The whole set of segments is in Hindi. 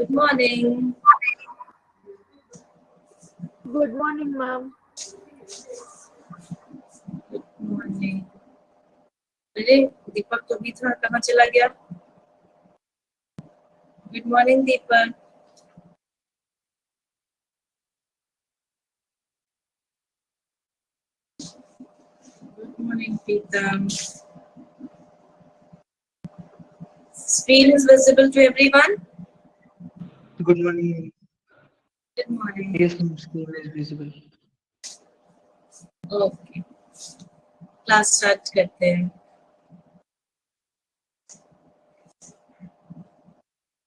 Good morning. Good morning, ma'am. Good morning. अरे दीपक तो भी था, कहाँ चला गया? Good morning, Deepak. Good morning, Pritam. Screen is visible to everyone. Good morning. Good morning. Yes, ma'am. Screen is visible. Okay. Class start करते हैं.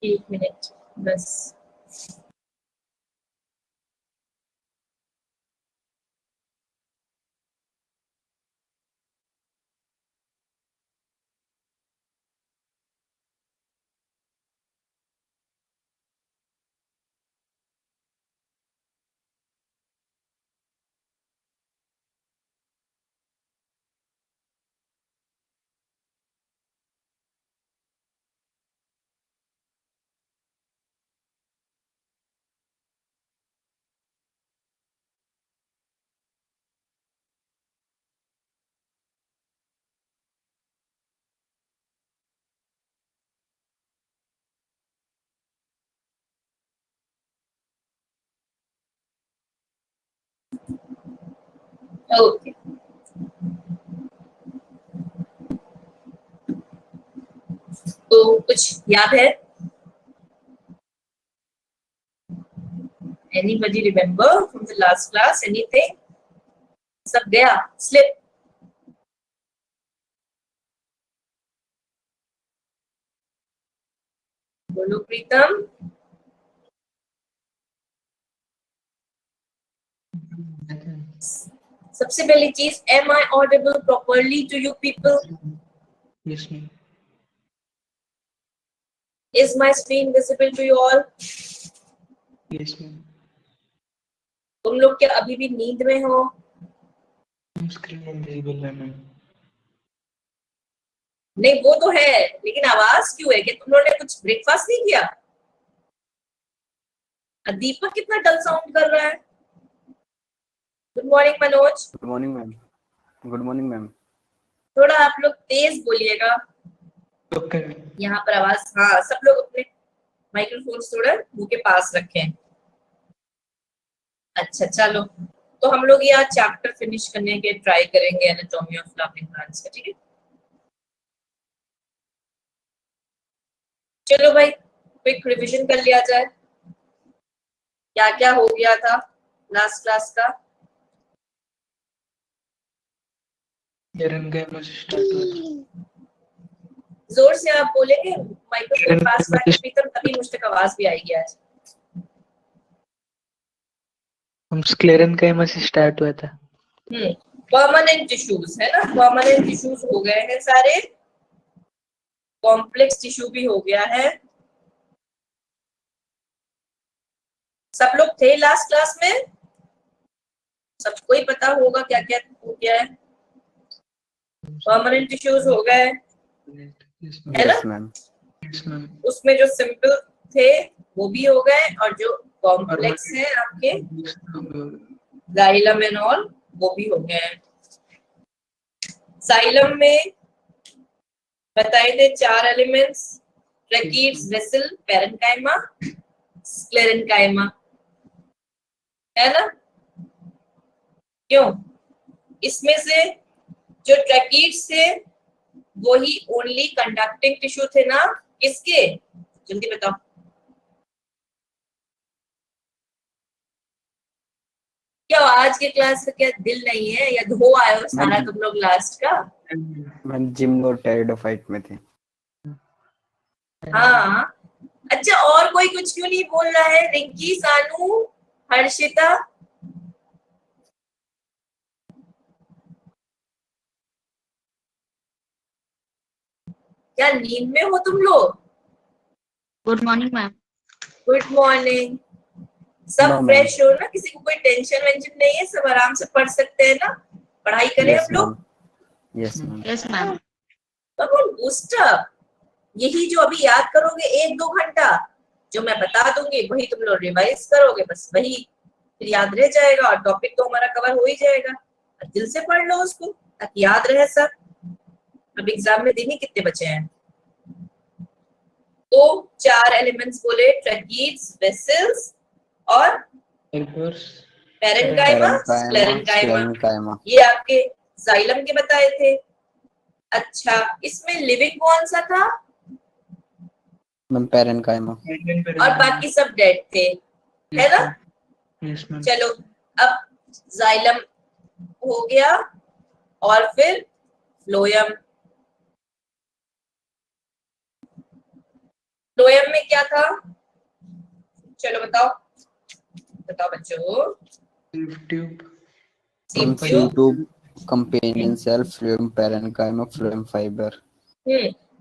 1 minute बस. Okay. तो कुछ याद है? Anybody remember from the last class anything? सब गया? Slip. बोलो प्रीतम. सबसे पहली चीज, am I audible properly to you people? Yes, ma'am. Is my screen visible to you all? Yes, ma'am. तुम लोग क्या अभी भी नींद में हो? Screen invisible है ma'am. नहीं वो तो है, लेकिन आवाज क्यों है? कि तुम लोगों ने कुछ ब्रेकफास्ट नहीं किया? दीपक कितना डल साउंड कर रहा है. Good morning Manoj. Good morning ma'am. Good morning ma'am. थोड़ा आप लोग तेज बोलिएगा. Okay. यहाँ पर आवाज, हाँ सब लोग अपने माइक्रोफोन थोड़ा मुंह के पास रखें. अच्छा चलो, तो हम लोग यहाँ चैप्टर फिनिश करने के ट्राई करेंगे एनाटॉमी ऑफ फ्लावरिंग प्लांट्स का. ठीक है, चलो भाई क्विक रिवीजन कर लिया जाए. क्या क्या हो गया था लास्ट क्लास का? Karen का मैसेज स्टार्ट हुआ था. जोर से आप बोलेंगे, माइक्रोफोन पास रखिए प्रीतम, तभी मुझ तक आवाज भी आएगी आज. हम क्लेरन का मैसेज स्टार्ट हुआ था. परमानेंट टिश्यूज है ना, परमानेंट टिश्यूज हो गए हैं सारे. कॉम्प्लेक्स टिश्यू भी हो गया है. सब लोग थे लास्ट क्लास में? सबको ही पता होगा क्या क्या हो गया है. परमानेंट टिश्यूज हो गए Yes, है ना. Yes ma'am. Yes, ma'am. उसमें जो सिंपल थे वो भी हो गए, और जो कॉम्प्लेक्स है आपके जाइलम एंड ऑल वो भी हो गए हैं. साइलम में बताए थे 4 elements: tracheids, vessel, parenchyma, sclerenchyma, है ना. क्यों? इसमें से जो ट्रैकीड्स थे वो ही ओनली कंडक्टिंग टिश्यू थे ना. किसके? जल्दी बताओ. क्या आज के क्लास का क्या दिल नहीं है, या धो आए हो सारा तुम लोग लास्ट का? मैम जिम और टेरिडोफाइट में थे. हाँ. अच्छा, और कोई कुछ क्यों नहीं बोल रहा है? रिंकी, सानू, हर्षिता. क्या नींद में हो तुम लोग? Good morning, ma'am. Good morning. सब No, ma'am. फ्रेश हो ना? किसी को कोई टेंशन वेंशन नहीं है? सब आराम से पढ़ सकते हैं ना? पढ़ाई करें यस हम लोग. Ma'am. Yes ma'am. Yes, ma'am. Boost up. यही जो अभी याद करोगे 1-2 घंटा, जो मैं बता दूंगी वही तुम लोग रिवाइज करोगे, बस वही फिर याद रह जाएगा और टॉपिक तो हमारा कवर हो ही जाएगा। दिल से पढ़ लो उसको ताकि याद रहे सब। अब एग्जाम में दिन ही कितने बचे हैं? तो 4 एलिमेंट्स बोले, ट्रैकीड्स, वेसल्स और पैरेन्काइमा, स्क्लेरेन्काइमा। ये आपके जाइलम के बताए थे। अच्छा, इसमें लिविंग कौन सा था? पैरेन्काइमा। और बाकी सब डेड थे, है ना? चलो, अब जाइलम हो गया और फिर फ्लोएम। फ्लोएम में क्या था? चलो बताओ बताओ बच्चों। Sieve tube, companion cell, phloem, parenchyma, phloem fibre.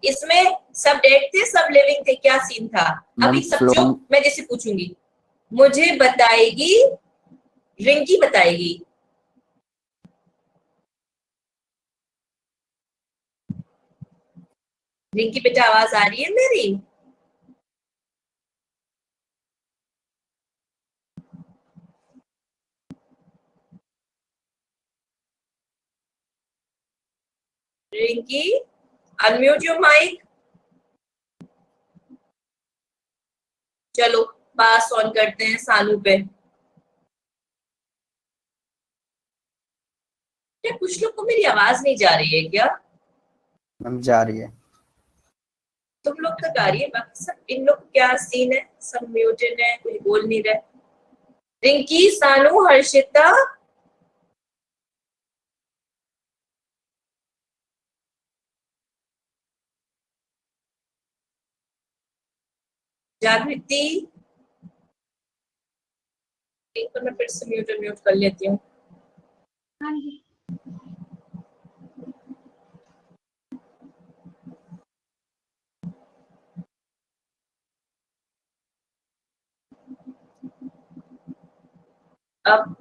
इसमें सब डेड थे, सब लिविंग थे, क्या सीन था? अभी सब जो मैं जैसे पूछूंगी मुझे बताएगी, रिंकी बताएगी। रिंकी बेटा आवाज आ रही है मेरी? Rinki, unmute your mic. चलो पास ऑन करते हैं सानू पे। क्या कुछ लोग को मेरी आवाज नहीं जा रही है क्या? मैम जा रही है। तुम लोग तक आ रही है, बाकी सब इन लोग क्या सीन है? सब म्यूटेड है, कुछ बोल नहीं रहे। रिंकी, सानू, हर्षिता, जागृति, एक बार मैं फिर से म्यूट कर लेती हूँ। हाँ जी। अब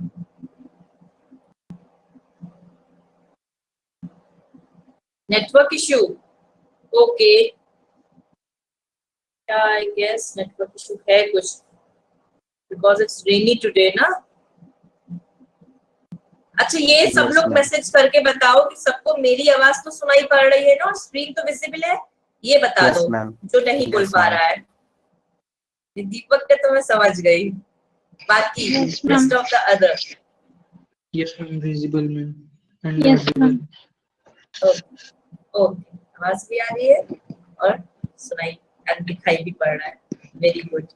network issue, okay, I guess network issue है कुछ, बिकॉज इट्स रेनी टुडे ना। अच्छा, ये सब लोग मैसेज करके बताओ कि सबको मेरी आवाज तो सुनाई पड़ रही है ना और स्क्रीन तो विजिबल है, ये बता दो जो नहीं बोल पा रहा है। दीपक का तो मैं समझ गई, बाकी rest of the other. Yes, ma'am. Visible, ma'am. And Yes, ma'am. Okay, आवाज भी आ रही है और सुनाई और दिखाई भी पड़ रहा है। Very good.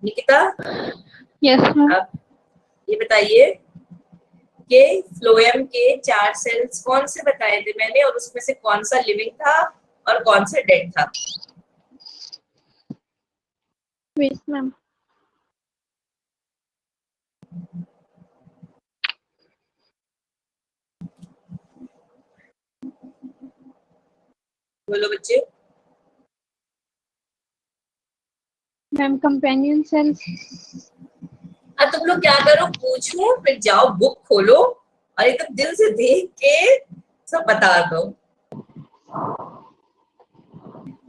Nikita, Yes, ma'am. अब ये बताइए कि फ्लोएम के 4 सेल्स कौन से बताए थे मैंने और उसमें से कौन सा लिविंग था और कौन सा डेड था? Yes, ma'am. बोलो बच्चे। Ma'am, companion cells. अब तुम लोग क्या करो, पूछो फिर जाओ बुक खोलो और एकदम दिल से देख के सब बता दो।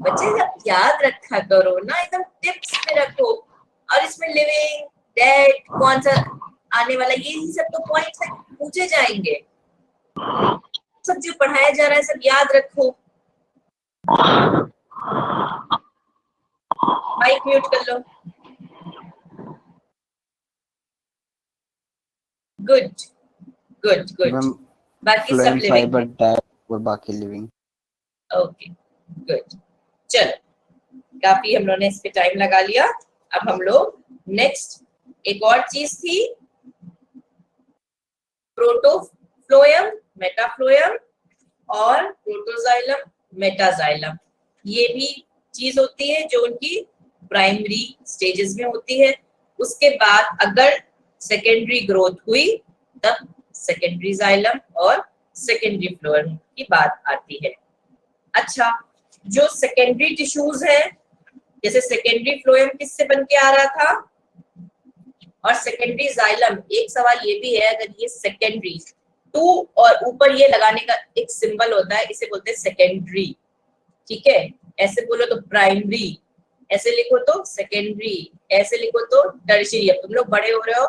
बच्चे जब याद रखा करो ना, एकदम टिप्स में रखो। और इसमें लिविंग, डेड, कौन सा आने वाला, ये सब तो पॉइंट्स है, पूछे जाएंगे। सब जो पढ़ाया जा रहा है सब याद रखो। माइक म्यूट कर लो। Good good good. बाकी सब लिविंग फाइबर, डेड और बाकी लिविंग। Okay good. चलो, काफी हम लोगों ने इस पे टाइम लगा लिया। अब हम लोग नेक्स्ट, एक और चीज थी, प्रोटोफ्लोएम, मेटाफ्लोएम और प्रोटोजाइलम, मेटाजाइलम। ये भी चीज होती है जो उनकी प्राइमरी स्टेजेस में होती है। उसके बाद अगर सेकेंडरी ग्रोथ हुई तब सेकेंडरी जाइलम और सेकेंडरी फ्लोएम की बात आती है। अच्छा, जो सेकेंडरी टिश्यूज है, जैसे सेकेंडरी फ्लोएम किससे बन के आ रहा था और सेकेंडरी जाइलम, एक सवाल ये भी है, अगर ये सेकेंडरी 2 और ऊपर ये लगाने का एक सिंबल होता है, इसे बोलते हैं सेकेंडरी, ठीक है? ऐसे बोलो तो प्राइमरी, ऐसे लिखो तो सेकेंडरी, ऐसे लिखो तो टर्शियरी। अब तुम लोग बड़े हो रहे हो,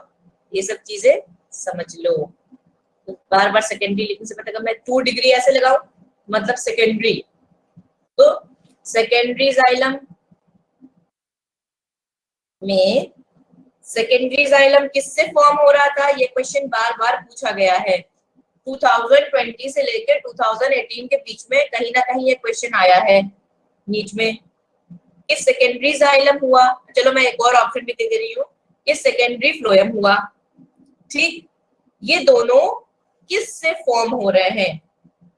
ये सब चीजें समझ लो। तो बार बार सेकेंडरी लिखने से पता मैं 2 डिग्री ऐसे लगाऊं मतलब सेकेंडरी। तो सेकेंडरी जाइलम में सेकेंडरी जाइलम किससे फॉर्म हो रहा था, ये क्वेश्चन बार बार पूछा गया है। 2020 से लेकर 2018 के बीच में कहीं ना कहीं ये क्वेश्चन आया है नीट में कि सेकेंडरी जाइलम हुआ। चलो मैं एक और ऑप्शन भी दे रही हूँ कि सेकेंडरी फ्लोएम हुआ। ठीक, ये दोनों किस से फॉर्म हो रहे हैं,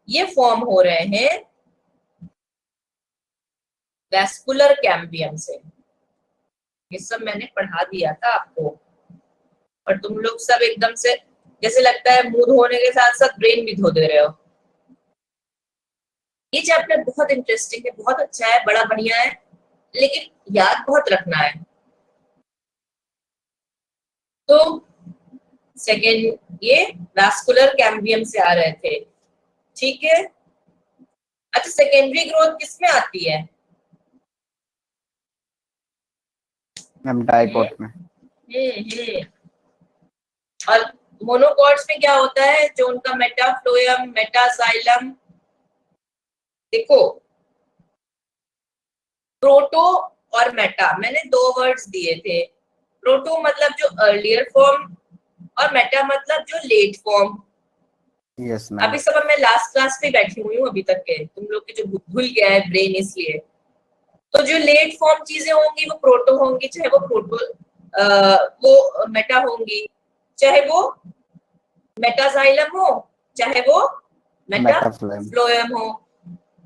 ये फॉर्म हो रहे हैं वैस्कुलर कैम्बियम से। ये सब मैंने पढ़ा दिया था आपको और तुम लोग सब एकदम से जैसे लगता है मुंह धोने के साथ साथ ब्रेन भी धो दे रहे हो। ये चैप्टर बहुत इंटरेस्टिंग है, बहुत अच्छा है, बड़ा बढ़िया है, लेकिन याद बहुत रखना है। तो सेकेंड ये वैस्कुलर कैम्बियम से आ रहे थे, ठीक है। अच्छा, सेकेंडरी ग्रोथ किसमें आती है? मैम डाइकोट में। और मोनोकॉट्स में क्या होता है, जो उनका मेटाफ्लोएम मेटाजाइलम, देखो प्रोटो और मेटा, मैंने 2 वर्ड्स दिए थे। प्रोटो मतलब जो अर्लियर फॉर्म और मेटा मतलब जो लेट फॉर्म। Yes ma'am. अभी सब मैं लास्ट क्लास पे बैठी हुई हूँ अभी तक के, तुम लोग के जो भूल गया है ब्रेन इसलिए। तो जो लेट फॉर्म चीजें होंगी वो प्रोटो होंगी, चाहे वो वो मेटा होंगी, चाहे वो मेटाजाइलम हो, चाहे वो मेटाफ्लोएम हो।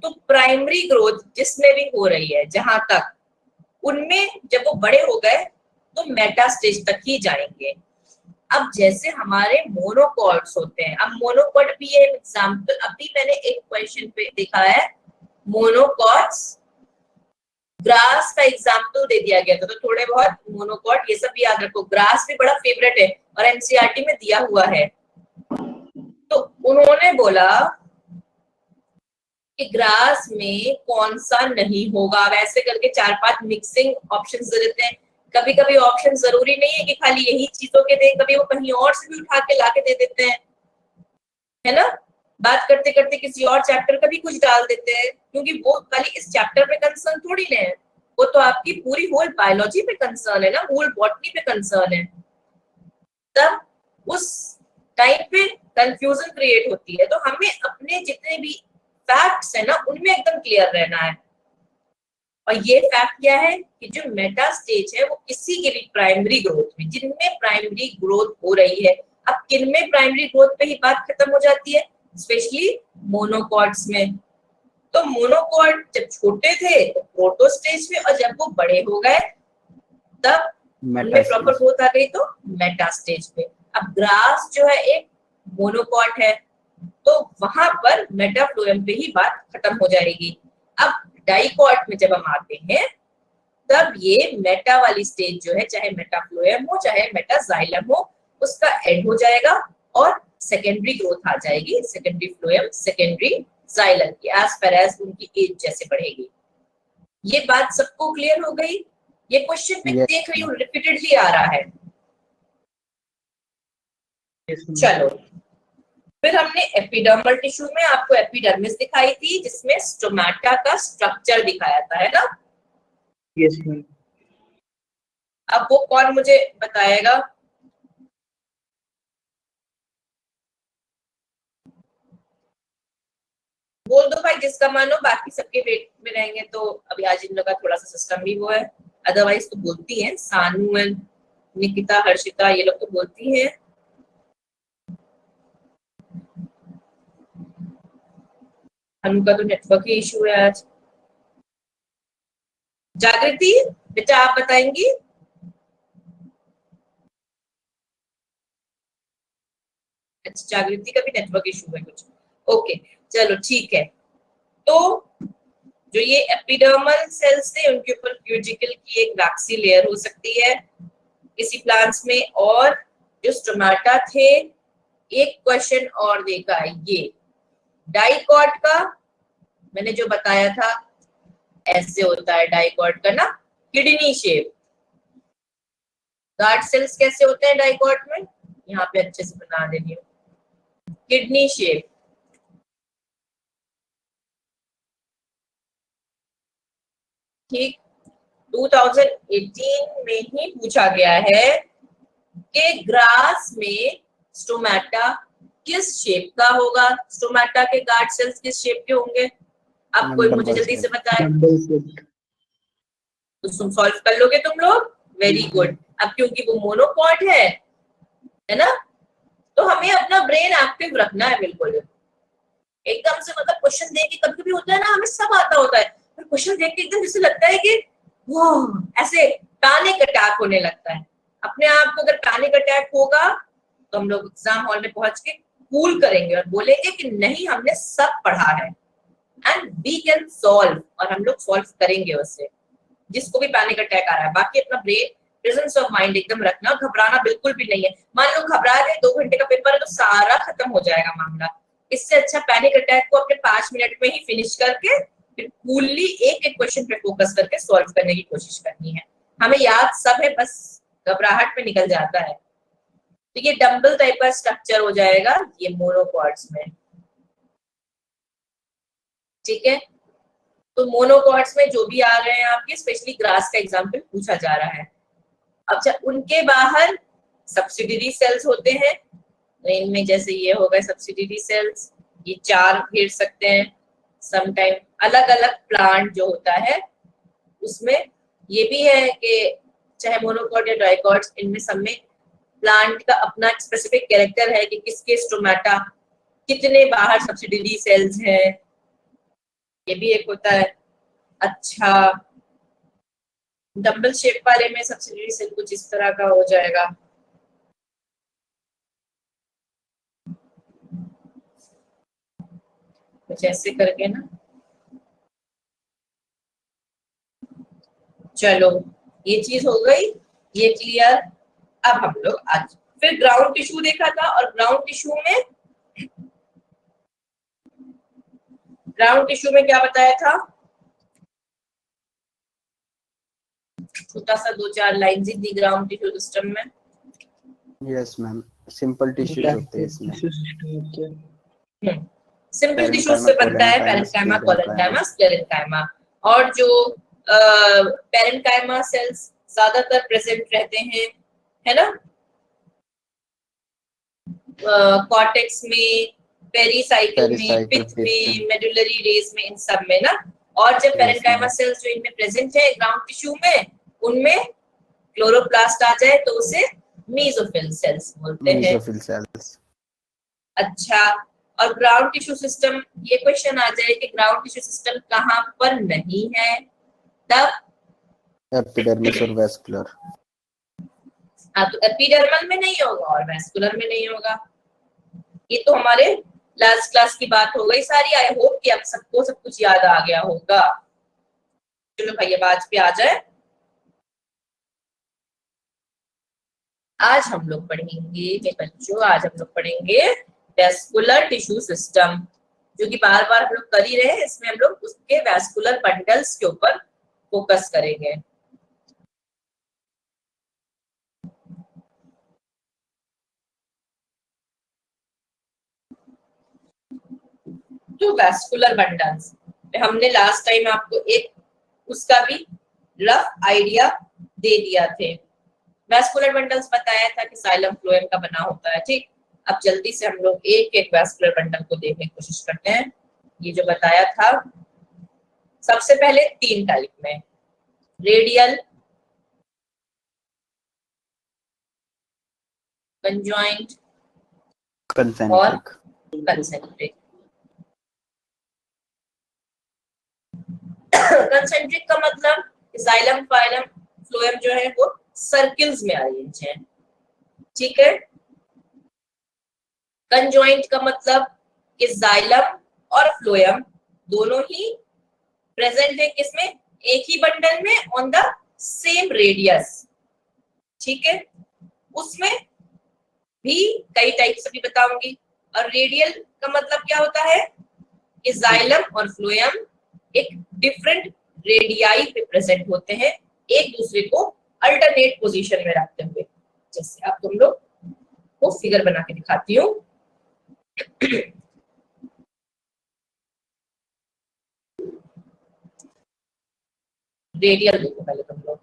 तो प्राइमरी ग्रोथ जिसमें भी हो रही है जहां तक, उनमें जब वो बड़े हो गए तो मेटा स्टेज तक ही जाएंगे। अब जैसे हमारे मोनोकॉट्स होते हैं, अब मोनोकॉट भी ये एग्जांपल अभी मैंने एक क्वेश्चन पे देखा है, मोनोकॉट्स ग्रास का एग्जांपल दे दिया गया था। तो थोड़े बहुत मोनोकॉट ये सब भी याद रखो। ग्रास भी बड़ा फेवरेट है और एनसीईआरटी में दिया हुआ है। तो उन्होंने बोला कि ग्रास में कौन सा नहीं होगा, वैसे करके 4-5 मिक्सिंग ऑप्शंस दे देते हैं। कभी कभी ऑप्शन जरूरी नहीं है कि खाली यही चीजों के दें, कभी वो कहीं और से भी उठा के लाके दे देते हैं, है ना। बात करते करते किसी और चैप्टर का भी कुछ डाल देते हैं, क्योंकि वो खाली इस चैप्टर पे कंसर्न थोड़ी ना है, वो तो आपकी पूरी होल बायोलॉजी पे कंसर्न है ना, होल बॉटनी पे कंसर्न है। तब उस टाइम पे कंफ्यूजन क्रिएट होती है। तो हमें अपने जितने भी फैक्ट्स है ना उनमें एकदम क्लियर रहना है। और ये फैक्ट क्या है कि जो मेटा स्टेज है वो किसी के भी प्राइमरी ग्रोथ में, जिनमें प्राइमरी ग्रोथ हो रही है, अब किन में प्राइमरी ग्रोथ पे ही बात खत्म हो जाती है, स्पेशली मोनोकॉट्स में। तो मोनोकॉट जब छोटे थे तो प्रोटो स्टेज में, और जब वो बड़े हो गए तब उनमें प्रॉपर ग्रोथ आ गई तो मेटा स्टेज पे। अब ग्रास जो है एक मोनोकॉट है, तो वहां पर मेटाफ्लोएम पे ही बात खत्म हो जाएगी। अब डाइकॉट में जब हम आते हैं तब ये मेटा वाली स्टेज जो है, चाहे मेटाफ्लोएम हो चाहे मेटाजाइलम हो, उसका एंड हो जाएगा और सेकेंडरी ग्रोथ आ जाएगी, सेकेंडरी फ्लोएम सेकेंडरी जाइलम की, एज पर एज उनकी एज जैसे बढ़ेगी। ये बात सबको क्लियर हो गई? ये क्वेश्चन में देख रही हूँ रिपीटेडली आ रहा है। चलो, फिर हमने एपिडर्मल टिश्यू में आपको एपिडर्मिस दिखाई थी, जिसमें स्टोमेटा का स्ट्रक्चर दिखाया था, है ना। Yes ma'am. अब वो कौन मुझे बताएगा? बोल दो भाई जिसका मन हो, बाकी सबके वेट में रहेंगे तो अभी आज इन लोग का थोड़ा सा सिस्टम भी वो है, अदरवाइज तो बोलती हैं सानू एंड निकिता हर्षिता, ये लोग तो बोलती हैं। अनु का तो नेटवर्क ही इशू है आज। जागृति बेटा आप बताएंगी? अच्छा, जागृति का भी नेटवर्क इशू है कुछ। ओके चलो ठीक है। तो जो ये एपिडर्मल सेल्स थे उनके ऊपर क्यूटिकल की एक वैक्सी लेयर हो सकती है किसी प्लांट्स में। और जो स्टोमेटा थे, एक क्वेश्चन और देखा है ये डाइकॉट का, मैंने जो बताया था ऐसे होता है डाइकॉट का ना, किडनी शेप। गार्ड सेल्स कैसे होते हैं डाइकॉट में, यहाँ पे अच्छे से बना दे रही हूँ, किडनी शेप। ठीक, 2018 में ही पूछा गया है कि ग्रास में स्टोमेटा किस शेप का होगा, स्टोमेटा के गार्ड सेल्स किस शेप के होंगे, अब कोई मुझे जल्दी से बताए। तो तुम सॉल्व कर लोगे तुम लोग, वेरी गुड। अब क्योंकि वो मोनोकॉट है ना, तो हमें अपना ब्रेन एक्टिव रखना है बिल्कुल। एकदम से मतलब क्वेश्चन देख के कभी कभी होता है ना, हमें सब आता होता है, पर क्वेश्चन देख के एकदम जैसे लगता है कि वो ऐसे पैनिक अटैक होने लगता है। अपने आप को अगर पैनिक अटैक होगा तो हम लोग एग्जाम हॉल में पहुंच के कूल करेंगे और बोलेंगे कि नहीं, हमने सब पढ़ा है एंड वी कैन सॉल्व, और हम लोग सॉल्व करेंगे उससे, जिसको भी पैनिक अटैक आ रहा है। बाकी अपना ब्रेन प्रेजेंस ऑफ माइंड एकदम रखना, घबराना बिल्कुल भी नहीं है। मान लो घबरा गए, 2 घंटे का पेपर है तो सारा खत्म हो जाएगा मामला। इससे अच्छा पैनिक अटैक को अपने 5 मिनट में ही फिनिश करके फिर कूलली एक एक क्वेश्चन पे फोकस करके सॉल्व करने की कोशिश करनी है। हमें याद सब है, बस घबराहट में निकल जाता है। तो ये डंबल टाइप का स्ट्रक्चर हो जाएगा ये मोनोकॉर्ड्स में। ठीक है, तो मोनोकॉर्ड्स में जो भी आ रहे हैं आपके, स्पेशली ग्रास का एग्जांपल पूछा जा रहा है। अच्छा, उनके बाहर सब्सिडियरी सेल्स होते हैं, इनमें जैसे ये हो गए सब्सिडियरी सेल्स, ये 4 घेर सकते हैं। समटाइम अलग अलग प्लांट जो होता है उसमें ये भी है कि चाहे मोनोकॉट या डाइकॉट्स, इनमें सब में प्लांट का अपना स्पेसिफिक कैरेक्टर है कि किसके स्टोमेटा कितने बाहर सब्सिडियरी सेल्स हैं, ये भी एक होता है। अच्छा, डबल शेप वाले में सब्सिडियरी सेल कुछ इस तरह का हो जाएगा। कुछ ऐसे करके ना, चलो ये चीज हो गई, ये क्लियर। अब हम लोग आज फिर ग्राउंड टिश्यू देखा था, और ग्राउंड टिश्यू में क्या बताया था, छोटा सा 2-4 लाइन दी ग्राउंड टिश्यू सिस्टम में। यस मैम, सिंपल टिश्यूज होते हैं इसमें। सिंपल टिश्यू से बनता है पैरेन्काइमा, कोलेन्काइमा, स्क्लेरेन्काइमा। और जो पैरेन्काइमा सेल्स ज्यादातर प्रेजेंट रहते हैं, है ना, कॉर्टेक्स में, पेरिसाइकिल में, पिथ में, मेडुलरी रेस में, इन सब में ना। और जब पैरेन्काइमा सेल्स जो इनमें प्रेजेंट है ग्राउंड टिश्यू में, उनमें क्लोरोप्लास्ट आ जाए तो उसे मेसोफिल सेल्स बोलते हैं। Mesophyll cells. अच्छा, और ग्राउंड टिश्यू सिस्टम, ये क्वेश्चन आ जाए कि ग्राउंड टिश्यू सिस्टम कहाँ पर नहीं है, तब एपिडर्मिस और वैस्कुलर। हाँ, तो एपिडर्मल में नहीं होगा और वैस्कुलर में नहीं होगा। ये तो हमारे लास्ट क्लास की बात हो गई सारी। आई होप कि आप सबको सब कुछ याद आ गया होगा। चलो भाई अब आज पे आ जाए। आज हम लोग पढ़ेंगे मेरे बच्चों, आज हम लोग पढ़ेंगे वैस्कुलर टिश्यू सिस्टम, जो कि बार बार हम लोग कर ही रहे हैं। इसमें हम लोग उसके वैस्कुलर बंडल्स के ऊपर फोकस करेंगे। तो वैस्कुलर बंडल्स हमने लास्ट टाइम आपको एक उसका भी रफ आइडिया दे दिया थे। वैस्कुलर बंडल्स बताया था कि साइलम फ्लोएम का बना होता है। ठीक, अब जल्दी से हम लोग एक एक वैस्कुलर बंडल को देखने की कोशिश करते हैं। ये जो बताया था, सबसे पहले 3 टाइप में, रेडियल, कंजॉइंट और कंसेंट्रिक। कंसेंट्रिक का मतलब जाइलम फाइलम फ्लोएम जो है वो सर्किल्स में अरेंज है। ठीक है, कंजॉइंट का मतलब कि जाइलम और फ्लोएम दोनों ही प्रेजेंट है किसमें, एक ही बंडल में, ऑन द सेम रेडियस। ठीक है, उसमें भी कई टाइप्स भी बताऊंगी। और रेडियल का मतलब क्या होता है कि जाइलम और फ्लोएम एक डिफरेंट रेडियाई पे प्रेजेंट होते हैं, एक दूसरे को अल्टरनेट पोजीशन में रखते हुए। जैसे अब तुम लोग को फिगर बना के दिखाती हूँ। रेडियल देखो पहले तुम लोग।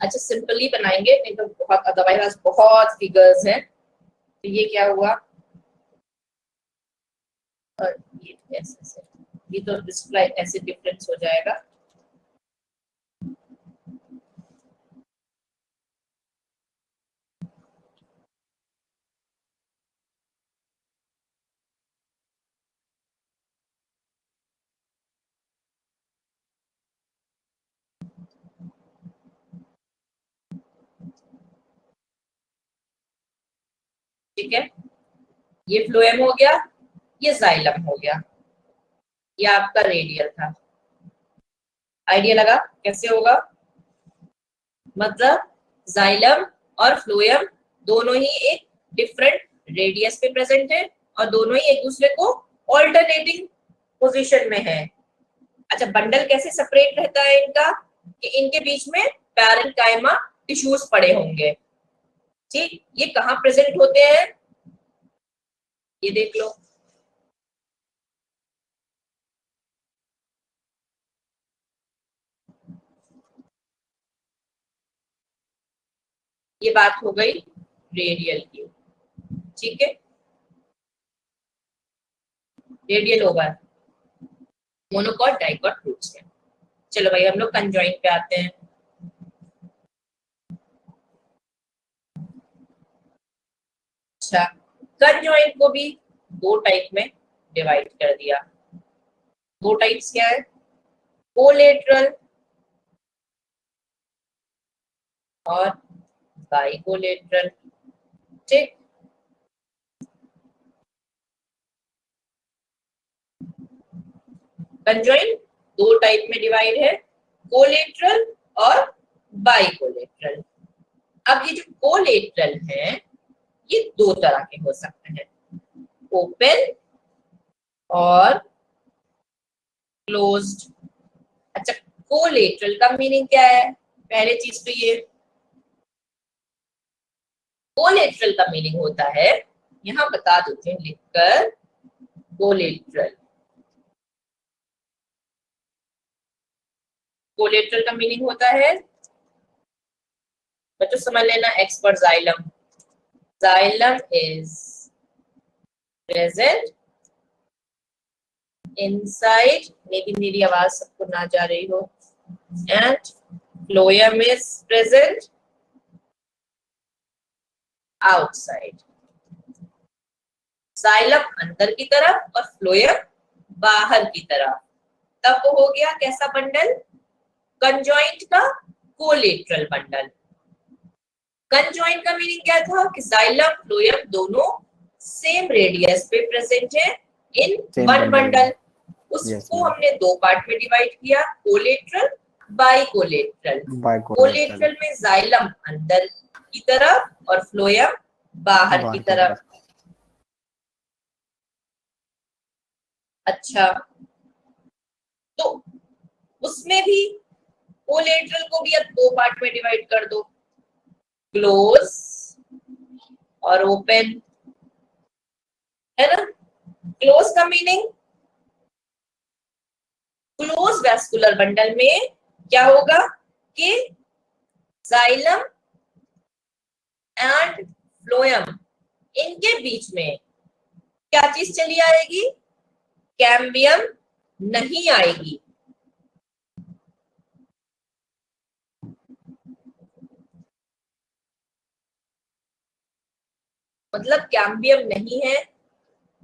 अच्छा सिंपली बनाएंगे, नहीं तो बहुत, अदरवाइज बहुत फिगर्स हैं। तो ये क्या हुआ, और ये ऐसे, ये तो डिस्प्ले ऐसे डिफरेंस हो जाएगा। ठीक है, ये फ्लोएम हो गया, ये जाइलम हो गया, ये आपका रेडियल था। आइडिया लगा कैसे होगा? मतलब जाइलम और फ्लोएम दोनों ही एक डिफरेंट रेडियस पे प्रेजेंट है और दोनों ही एक दूसरे को ऑल्टरनेटिंग पोजीशन में है। अच्छा बंडल कैसे सेपरेट रहता है इनका, कि इनके बीच में पैरेन्काइमा टिश्यूज पड़े होंगे। ठीक, ये कहाँ प्रेजेंट होते हैं, ये देख लो। ये बात हो गई रेडियल की। ठीक है, radial over monocot dicot roots है। चलो भाई हम लोग कंजॉइंट पे आते हैं। अच्छा, कंजॉइंट को भी दो टाइप में डिवाइड कर दिया। दो टाइप्स क्या है, कोलेटरल और बाइकोलेटरल। ठीक, कंजॉइंट दो टाइप में डिवाइड है, कोलेटरल और बाइकोलेटरल। अब ये जो कोलेटरल है ये दो तरह के हो सकते हैं, ओपन और क्लोज्ड। अच्छा, कोलेटरल का मीनिंग क्या है, पहले चीज तो ये कोलेटरल का मीनिंग होता है, यहां बता देते हैं लिखकर, कोलेटरल, कोलेटरल का मीनिंग होता है, बच्चों समझ लेना, expert xylem, xylem is present inside, लेकिन मेरी आवाज सबको ना जा रही हो, and phloem is present outside. Xylem अंदर की तरफ और फ्लोएम बाहर की तरफ। तब वो हो गया कैसा बंडल, कंजॉइंट का कोलेटरल बंडल। कंजॉइंट का मीनिंग क्या था कि जाइलम फ्लोएम दोनों सेम रेडियस पे प्रेजेंट है इन Same one bundle. Bundle. Yes, उसको ma'am. हमने दो पार्ट में डिवाइड किया, कोलेटरल बाइकोलेटरल। Bicoleteral. कोलेटरल में जाइलम अंदर की तरफ और फ्लोएम बाहर की तरफ। अच्छा, तो उसमें भी कोलेटरल को भी अब दो पार्ट में डिवाइड कर दो, क्लोज और ओपन, है ना। क्लोज का मीनिंग, क्लोज वैस्कुलर बंडल में क्या होगा कि जाइलम एंड फ्लोएम इनके बीच में क्या चीज चली आएगी, कैम्बियम नहीं आएगी। मतलब कैम्बियम नहीं है।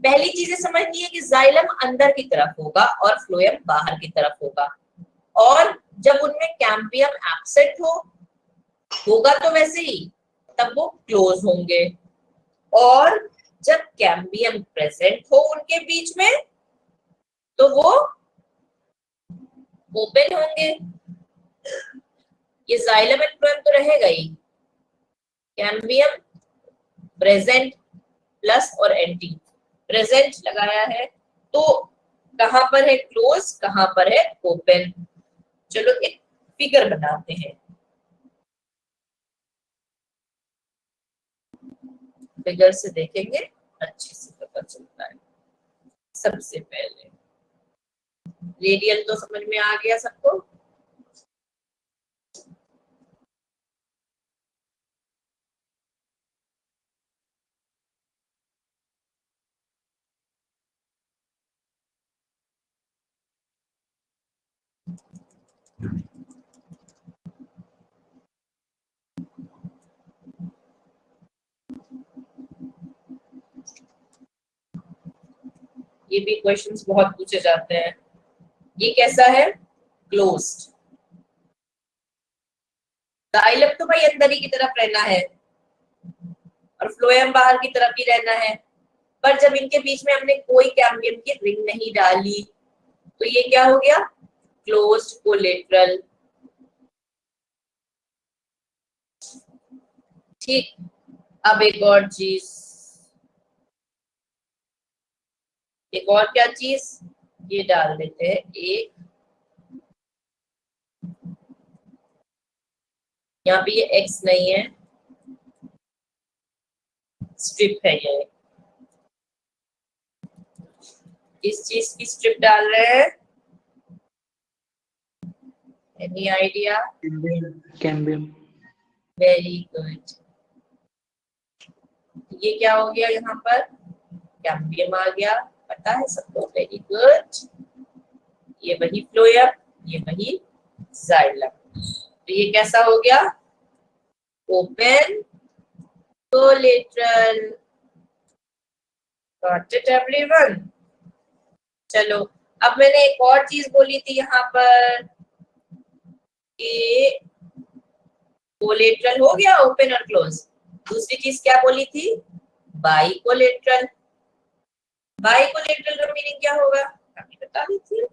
पहली चीजें समझनी है कि जाइलम अंदर की तरफ होगा और फ्लोएम बाहर की तरफ होगा, और जब उनमें कैम्बियम एब्सेंट होगा तो वैसे ही तब वो क्लोज होंगे, और जब कैम्बियम प्रेजेंट हो उनके बीच में तो वो ओपन होंगे। ये जाइलम एंड फ्लोएम तो रहेगा ही, कैम्बियम प्रेजेंट प्लस और एंटी प्रेजेंट लगाया है, तो कहां पर है क्लोज, कहां पर है ओपन। चलो एक फिगर बनाते हैं। फिगर से देखेंगे अच्छे से पता चलता है। सबसे पहले रेडियल तो समझ में आ गया सबको। ये भी क्वेश्चंस बहुत पूछे जाते हैं। ये कैसा है, क्लोज्ड। जाइलम तो भाई अंदर ही की तरफ रहना है और फ्लोएम बाहर की तरफ ही रहना है, पर जब इनके बीच में हमने कोई कैम्बियम की रिंग नहीं डाली तो ये क्या हो गया, क्लोज्ड कोलेटरल। ठीक, अब एक और चीज, एक और क्या चीज, ये डाल देते हैं एक, यहाँ पे ये एक्स नहीं है, स्ट्रिप है ये। किस चीज की स्ट्रिप डाल रहे हैं, any idea? Cambium. Very good. ये क्या हो गया, यहाँ पर कैम्बियम आ गया, पता है सबको, वेरी गुड। ये वही फ्लोएम, ये वही जाइलम। तो ये कैसा हो गया, open collateral. Got it everyone? चलो, अब मैंने एक और चीज बोली थी यहाँ पर कि कोलेटरल हो गया ओपन और क्लोज। दूसरी चीज क्या बोली थी, बाई कोलेटरल। बाई कोलेटरल का मीनिंग क्या होगा, अभी बता दी थी।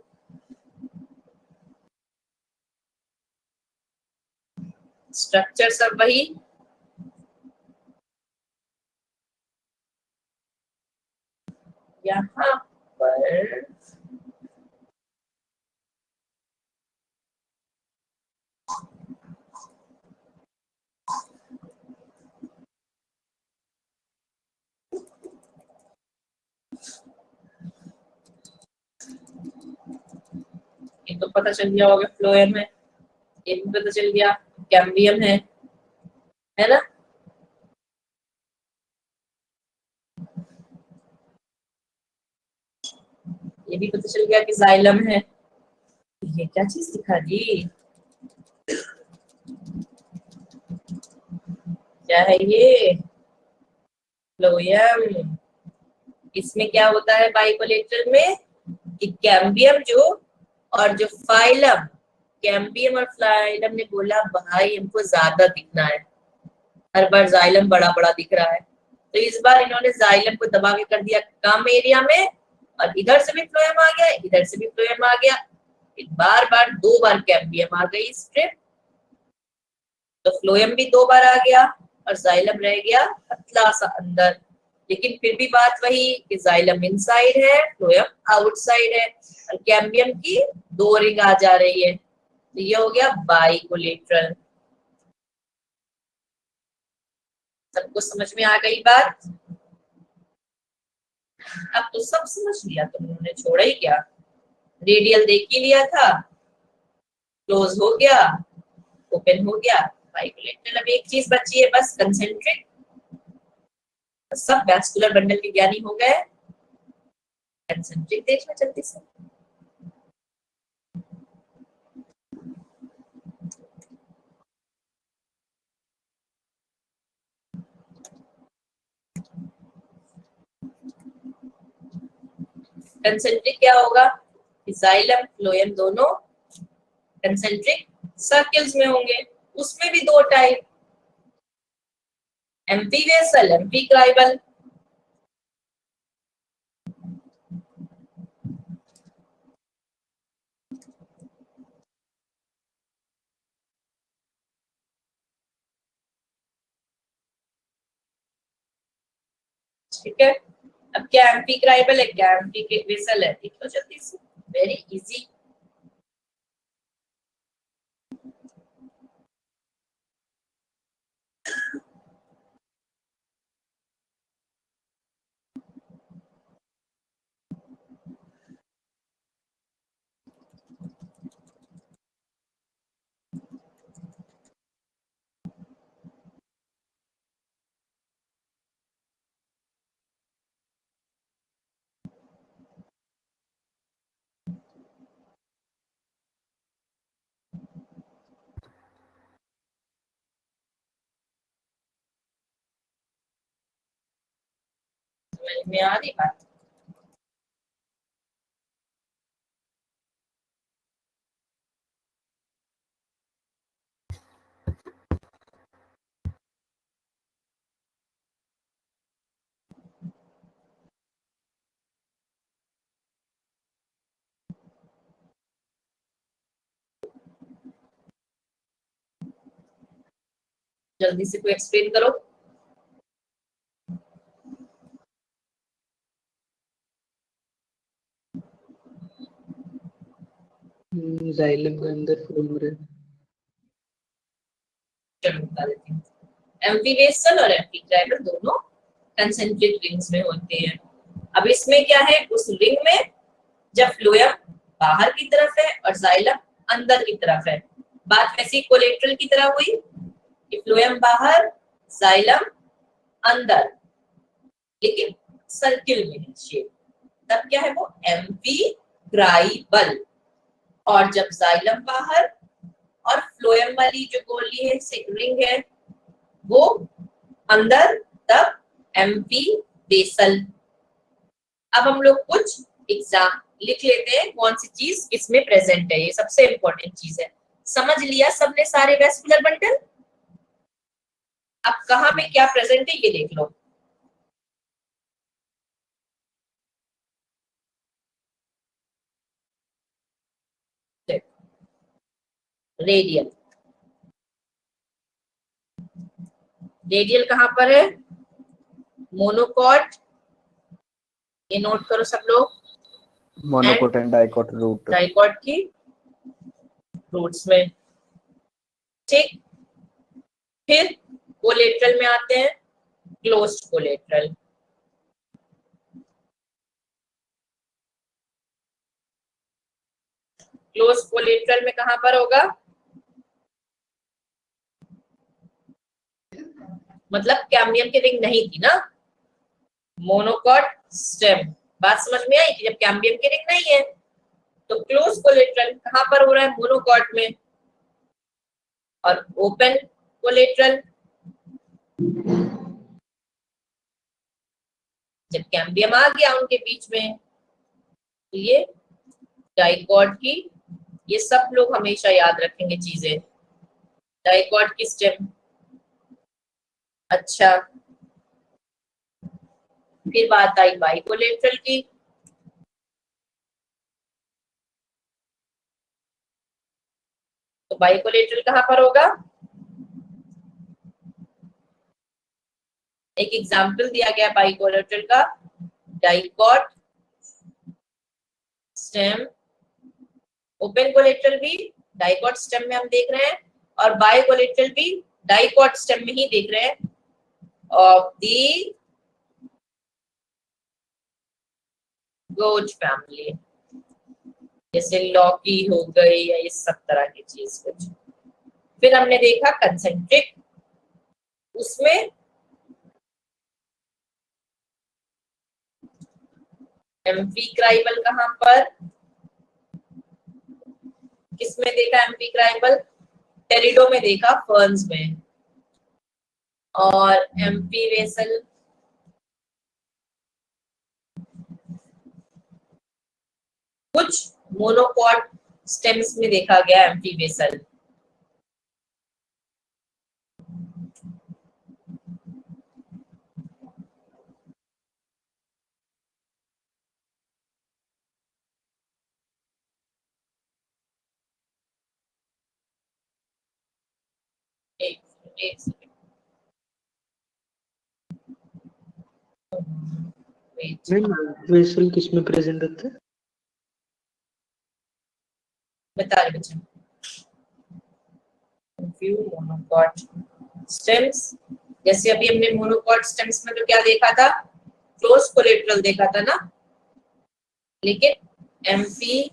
स्ट्रक्चर सब वही, यहाँ पर ये तो पता चल गया होगा फ्लोएम है, ये भी पता चल गया कैम्बियम है ना। ये भी पता चल गया कि जाइलम है। ये क्या चीज दिखा जी, क्या है ये, फ्लोएम। इसमें क्या होता है बाइकोलेटरल में कि कैम्बियम जो और जो फाइलम, कैम्बियम और फाइलम ने बोला भाई हमको ज्यादा दिखना है, हर बार जाइलम बड़ा बड़ा दिख रहा है, तो इस बार इन्होंने जाइलम को दबा के कर दिया कम एरिया में, और इधर से भी फ्लोएम आ गया, इधर से भी फ्लोएम आ गया, बार बार दो बार कैम्बियम आ गई स्ट्रिप, तो फ्लोएम भी दो बार आ गया और जाइलम रह गया पतला सा अंदर। लेकिन फिर भी बात वही कि जाइलम इनसाइड है, फ्लोएम आउटसाइड है, और कैम्बियम की दो रिंग आ जा रही है, तो ये हो गया बाइकोलेटरल। सबको समझ में आ गई बात? अब तो सब समझ लिया तुमने, छोड़ा ही क्या, रेडियल देख ही लिया था, क्लोज हो गया, ओपन हो गया, बाइकोलेटरल। अब एक चीज बची है बस, कंसेंट्रिक। सब वैस्कुलर बंडल के ज्ञानी हो गए, कंसेंट्रिक देखना जल्दी से। कंसेंट्रिक क्या होगा, जाइलम फ्लोएम दोनों कंसेंट्रिक सर्कल्स में होंगे, उसमें भी दो टाइप, एम्फीवेसल, एम्फीक्राइबल। ठीक है, अब क्या एम्फीक्राइबल है, क्या एम्फी वेसल है, देख लो जल्दी से, वेरी इजी। समझ में आ रही बात? जल्दी से कोई एक्सप्लेन करो। जाइलम के अंदर फ्लो हो रहा है। चलो बता देती हूँ। एम्फीवेसल और एम्फीक्राइबल दोनों कंसेंट्रिक रिंग्स में होते हैं। अब इसमें क्या है, उस रिंग में जब फ्लोएम बाहर की तरफ है और जाइलम अंदर की तरफ है, बात वैसी कोलेट्रल की तरह हुई कि फ्लोएम बाहर, जाइलम अंदर, लेकिन सर्किल में है शेप, तब क्या है वो एम्फीक्राइबल। और जब जाइलम बाहर और फ्लोएम वाली जो गोली है, रिंग है, वो अंदर, तब एम्फीवेसल। अब हम लोग कुछ एग्जाम लिख लेते हैं, कौन सी चीज इसमें प्रेजेंट है, ये सबसे इंपॉर्टेंट चीज है। समझ लिया सबने सारे वेस्कुलर बंडल? अब कहाँ पे क्या प्रेजेंट है ये देख लो। रेडियल, रेडियल कहाँ पर है, मोनोकॉट, ये नोट करो सब लोग, monocot and dicot root. Dicot की रूट्स में। ठीक, फिर कोलेट्रल में आते हैं, क्लोज्ड कोलेट्रल। क्लोज कोलेट्रल में कहां पर होगा, मतलब कैम्बियम की रिंग नहीं थी ना, मोनोकॉट स्टेम। बात समझ में आई कि जब कैम्बियम की रिंग नहीं है तो क्लोज कोलेट्रल कहां पर हो रहा है, मोनोकॉट में। और ओपन कोलेट्रल जब कैम्बियम आ गया उनके बीच में, तो ये डाइकॉट की, ये सब लोग हमेशा याद रखेंगे चीजें, डाइकॉट की स्टेम। अच्छा, फिर बात आई बाइकोलेट्रल की, तो बाइकोलेट्रल कहां पर होगा, एक एग्जाम्पल दिया गया बाइकोलेट्रल का, डाइकॉट स्टेम। ओपन कोलेट्रल भी डाइकॉट स्टेम में हम देख रहे हैं, और बाइकोलेट्रल भी डाइकॉट स्टेम में ही देख रहे हैं, ऑफ दी गोज फैमिली, जैसे लॉकी हो गई या इस सब तरह की चीज कुछ। फिर हमने देखा कंसेंट्रिक, उसमें एम्फीक्राइबल कहां पर, किसमें देखा एम्फीक्राइबल, टेरिडो में देखा, फर्न्स में। और एम्फीवेसल कुछ मोनोकॉट स्टेम्स में देखा गया एम्फीवेसल। एक, एक Wait, मैम वेसल किस में प्रेजेंट होता है? बता रहे बच्चे। few monocot stems, जैसे अभी हमने मोनोकॉट स्टेम्स में तो क्या देखा था, क्लोज कोलेटरल देखा था ना, लेकिन एम्फी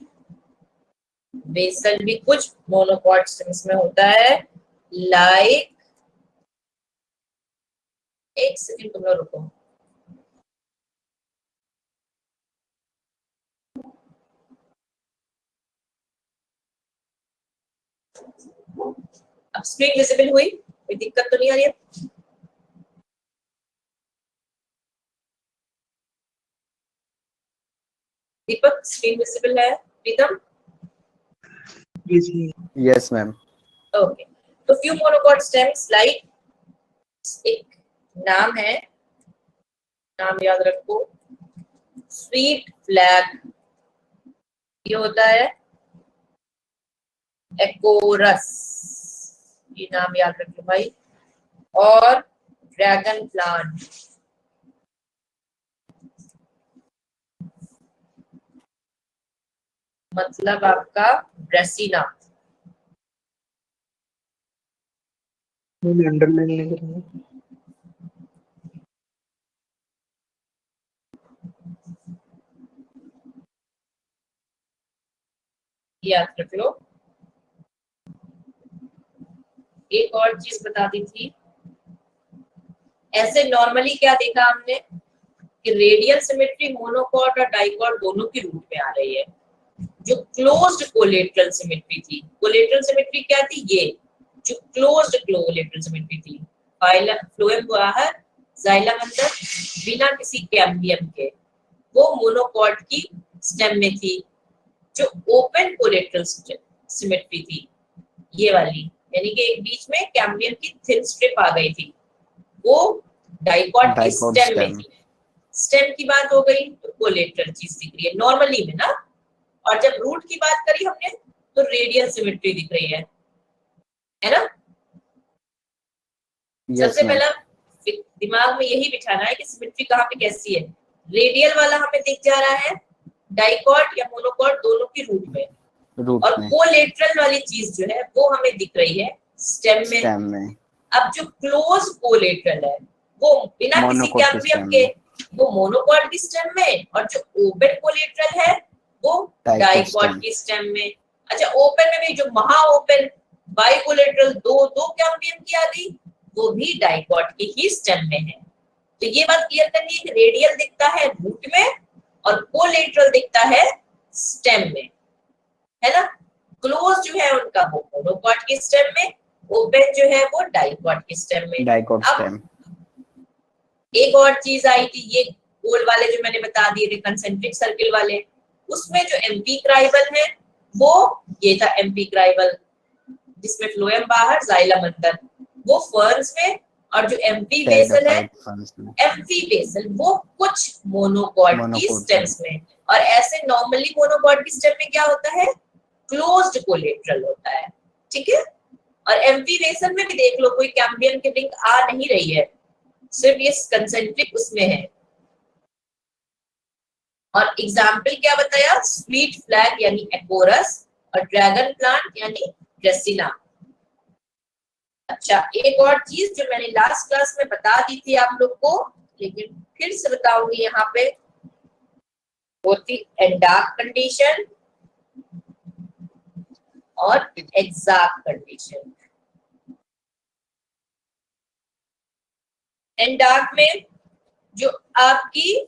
बेसल भी कुछ मोनोकॉट स्टेम्स में होता है, लाइक, एक सेकंड तुम लोग रुको, अब स्क्रीन विजिबल हुई, कोई दिक्कत तो नहीं आ रही है? दीपक स्क्रीन विजिबल है? प्रीतम? Yes, ma'am. ओके, तो फ्यू मोनोकॉट स्टेम्स लाइक, एक नाम है, नाम याद रखो, स्वीट फ्लैग, ये होता है एकोरस, ये नाम याद रखो भाई, और ड्रैगन प्लांट, मतलब आपका ब्रेसिना, मैंने अंडरलाइन नहीं करना। याद रख लो। एक और चीज बता दी थी, ऐसे नॉर्मली क्या देखा हमने कि रेडियल सिमेट्री मोनोकॉट और डाइकॉट दोनों की रूट में आ रही है। जो क्लोज्ड कोलेटरल सिमेट्री थी, कोलेटरल सिमेट्री क्या थी, ये जो क्लोज्ड कोलेटरल सिमेट्री थी, फ्लोएम बाहर, जाइलम अंदर, बिना किसी कैम्बियम के, वो मोनोकॉट की स्टेम में थी। जो ओपन कोलेटरल सिमेट्री थी, ये वाली, यानी कि एक बीच में कैम्बियम की थिन स्ट्रिप आ गई थी, वो डाइकॉट की Dicot स्टेम में stem. थी। स्टेम की बात हो गई तो कोलेटरल चीज दिख रही है नॉर्मली में ना, और जब रूट की बात करी हमने तो रेडियल सिमेट्री दिख रही है ना। Yes, सबसे ma'am. पहला दिमाग में यही बिठाना है कि सिमेट्री कहाँ पे कैसी है। रेडियल वाला हमें दिख जा रहा है डाइकॉट या मोनोकॉट दोनों की रूट में, Root और में. कोलेटरल वाली चीज जो है वो हमें दिख रही है स्टेम में। Stem में. अब जो क्लोज कोलेटरल है वो बिना किसी Monocot की कैम्बियम stem के, में. वो मोनोकॉट की स्टेम में, और जो ओपन कोलेटरल है वो Dicot डाइकॉट stem. की स्टेम में। अच्छा, ओपन में भी जो महा ओपन बाइकोलेटरल दो दो कैम्बियम की आ गई, वो भी डाइकॉट की ही स्टेम में है। तो ये बात क्लियर करनी है कि रेडियल दिखता है रूट में और कोलेटरल दिखता है स्टेम में, है ना। क्लोज जो है उनका वो मोनोकॉट की स्टेम में, ओपन जो है वो डाइकॉट की स्टेम में। Dicot अब stem. एक और चीज आई थी, ये गोल वाले जो मैंने बता दिए थे कंसेंट्रिक सर्किल वाले, उसमें जो एम्पी क्राइबल है वो ये था एम्पी क्राइबल, जिसमें फ्लोएम बाहर जाइलम अंदर, वो फर्न्स में, और जो एम्पी बेसल है, Pteridophyte ferns में. एम्फी बेसल, वो कुछ मोनोकॉट की Monocot स्टेम्स में। और ऐसे नॉर्मली मोनोकॉट की स्टेम में क्या होता है, क्लोज्ड कोलेटरल होता है, ठीक है। और एम्फी बेसल में भी देख लो कोई कैम्बियम की रिंग आ नहीं रही है, सिर्फ ये कंसेंट्रिक उसमें है। और एग्जाम्पल क्या बताया, स्वीट फ्लैग यानी एकोरस, और ड्रैगन प्लांट यानी ड्रेसिना। अच्छा, एक और चीज जो मैंने लास्ट क्लास में बता दी थी आप लोग को, लेकिन फिर से बताऊंगी यहाँ पे, वो थी एंडार्क कंडीशन और एग्जैक्ट कंडीशन। एंडार्क में जो आपकी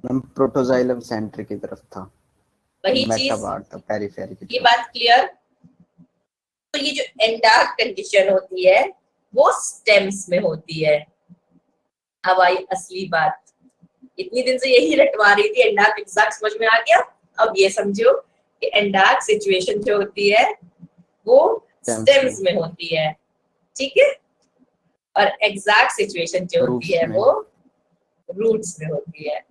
मैम प्रोटोजाइलम सेंटर की तरफ था. वही मेटा चीज, पार्ट था पेरिफेरी की ये तरफ. बात क्लियर। तो ये जो एंडार्क कंडीशन होती है वो स्टेम्स में होती है। अब आई असली बात, इतनी दिन से यही रटवा रही थी, एंडार्क एग्जैक्ट समझ में आ गया। अब ये समझो कि एंडार्क सिचुएशन जो होती है वो स्टेम्स में होती है, ठीक है, और एग्जैक्ट सिचुएशन जो होती है वो रूट्स में होती है।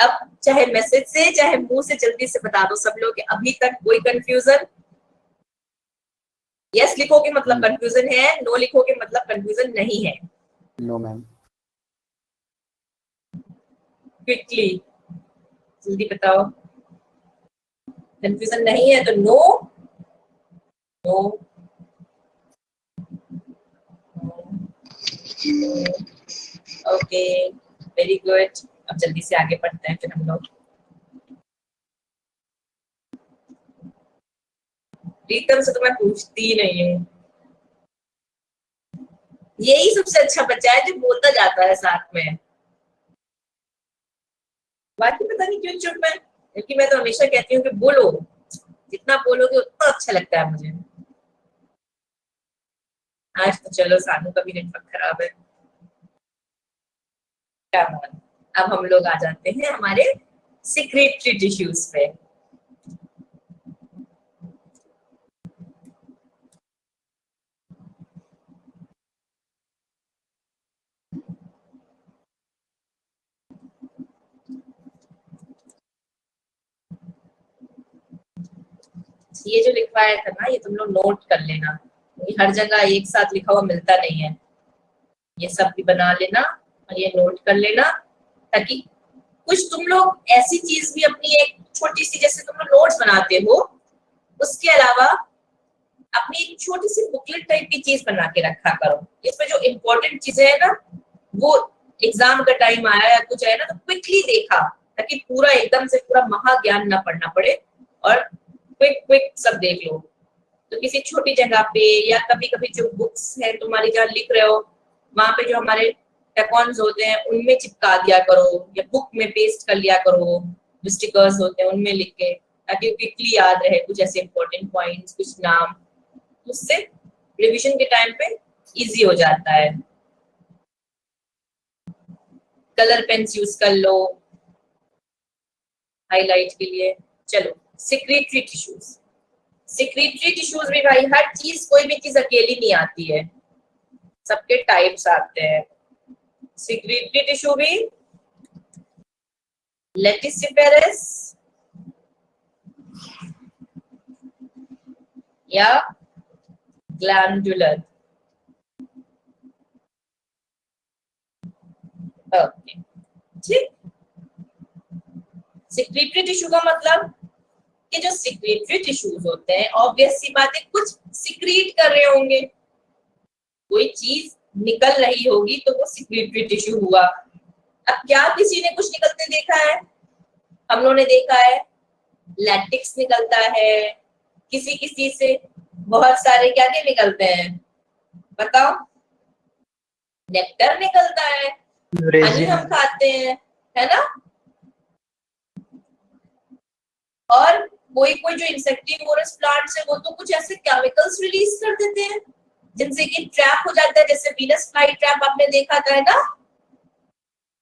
अब चाहे मैसेज से चाहे मुंह से जल्दी से बता दो सब लोग कि अभी तक कोई कंफ्यूजन। यस लिखोगे मतलब कंफ्यूजन है, नो लिखोगे मतलब कंफ्यूजन नहीं है। No ma'am. क्विकली, जल्दी बताओ। कंफ्यूजन नहीं है तो no, no, okay, very good. अब जल्दी से आगे बढ़ते हैं फिर हम लोग। प्रीतम से तो मैं पूछती ही नहीं हूँ, यही सबसे अच्छा बच्चा है जो बोलता जाता है साथ में, बाकी पता नहीं क्यों चुप है। क्योंकि मैं तो हमेशा कहती हूँ कि बोलो, जितना बोलोगे उतना अच्छा लगता है मुझे। आज तो चलो सानू का भी नेटवर्क खराब है। Come on। अब हम लोग आ जाते हैं हमारे सिक्रेटरी टिश्यूज पे। ये जो लिखवाया था ना, ये तुम लोग नोट कर लेना, ये हर जगह एक साथ लिखा हुआ मिलता नहीं है। ये सब भी बना लेना और ये नोट कर लेना, ताकि कुछ तुम लोग ऐसी चीज भी अपनी एक छोटी सी, जैसे तुम लोग नोट्स बनाते हो, उसके अलावा अपनी एक छोटी सी बुकलेट टाइप की चीज बना के रखा करो। इसमें जो इम्पोर्टेंट चीजें है ना, वो एग्जाम का टाइम आया या कुछ है ना, तो क्विकली देखा, ताकि पूरा एकदम से पूरा महाज्ञान ना पढ़ना पड़े, और क्विक क्विक सब देख लो। तो किसी छोटी जगह पे, या कभी कभी जो बुक्स है तुम्हारी जहाँ लिख रहे हो, वहां पे जो हमारे टैकॉन्स होते हैं उनमें चिपका दिया करो, या बुक में पेस्ट कर लिया करो, जो स्टिकर्स होते हैं उनमें लिख के, ताकि क्विकली याद रहे कुछ ऐसे इंपॉर्टेंट पॉइंट्स, कुछ नाम। उससे रिवीजन के टाइम पे इजी हो जाता है। कलर पेन्स यूज कर लो हाईलाइट के लिए। चलो, सिक्रेटरी टिश्यूज। सिक्रेटरी टिश्यूज में भाई हर चीज, कोई भी चीज अकेली नहीं आती है, सबके टाइप्स आते हैं। सिक्रेटरी टिश्यू भी लेटिसिफेरस या ग्लैंडुलर। ओके, ठीक। सिक्रेटरी टिश्यू का मतलब कि जो सिक्रेटरी टिश्यूज होते हैं, ऑब्वियस सी बात है, कुछ सिक्रीट कर रहे होंगे, कोई चीज निकल रही होगी, तो वो सिक्रेटरी टिश्यू हुआ। अब क्या किसी ने कुछ निकलते देखा है? हम लोगों ने देखा है लैटिक्स निकलता है, किसी किसी से बहुत सारे क्या क्या निकलते हैं, बताओ? नेक्टर निकलता है, हनी हम खाते हैं, है ना? और कोई कोई जो इंसेक्टिवोरस प्लांट्स है, वो तो कुछ ऐसे केमिकल्स रिलीज कर देते हैं जिनसे कि ट्रैप हो जाता है, जैसे वीनस फ्लाई ट्रैप आपने देखा था, है ना?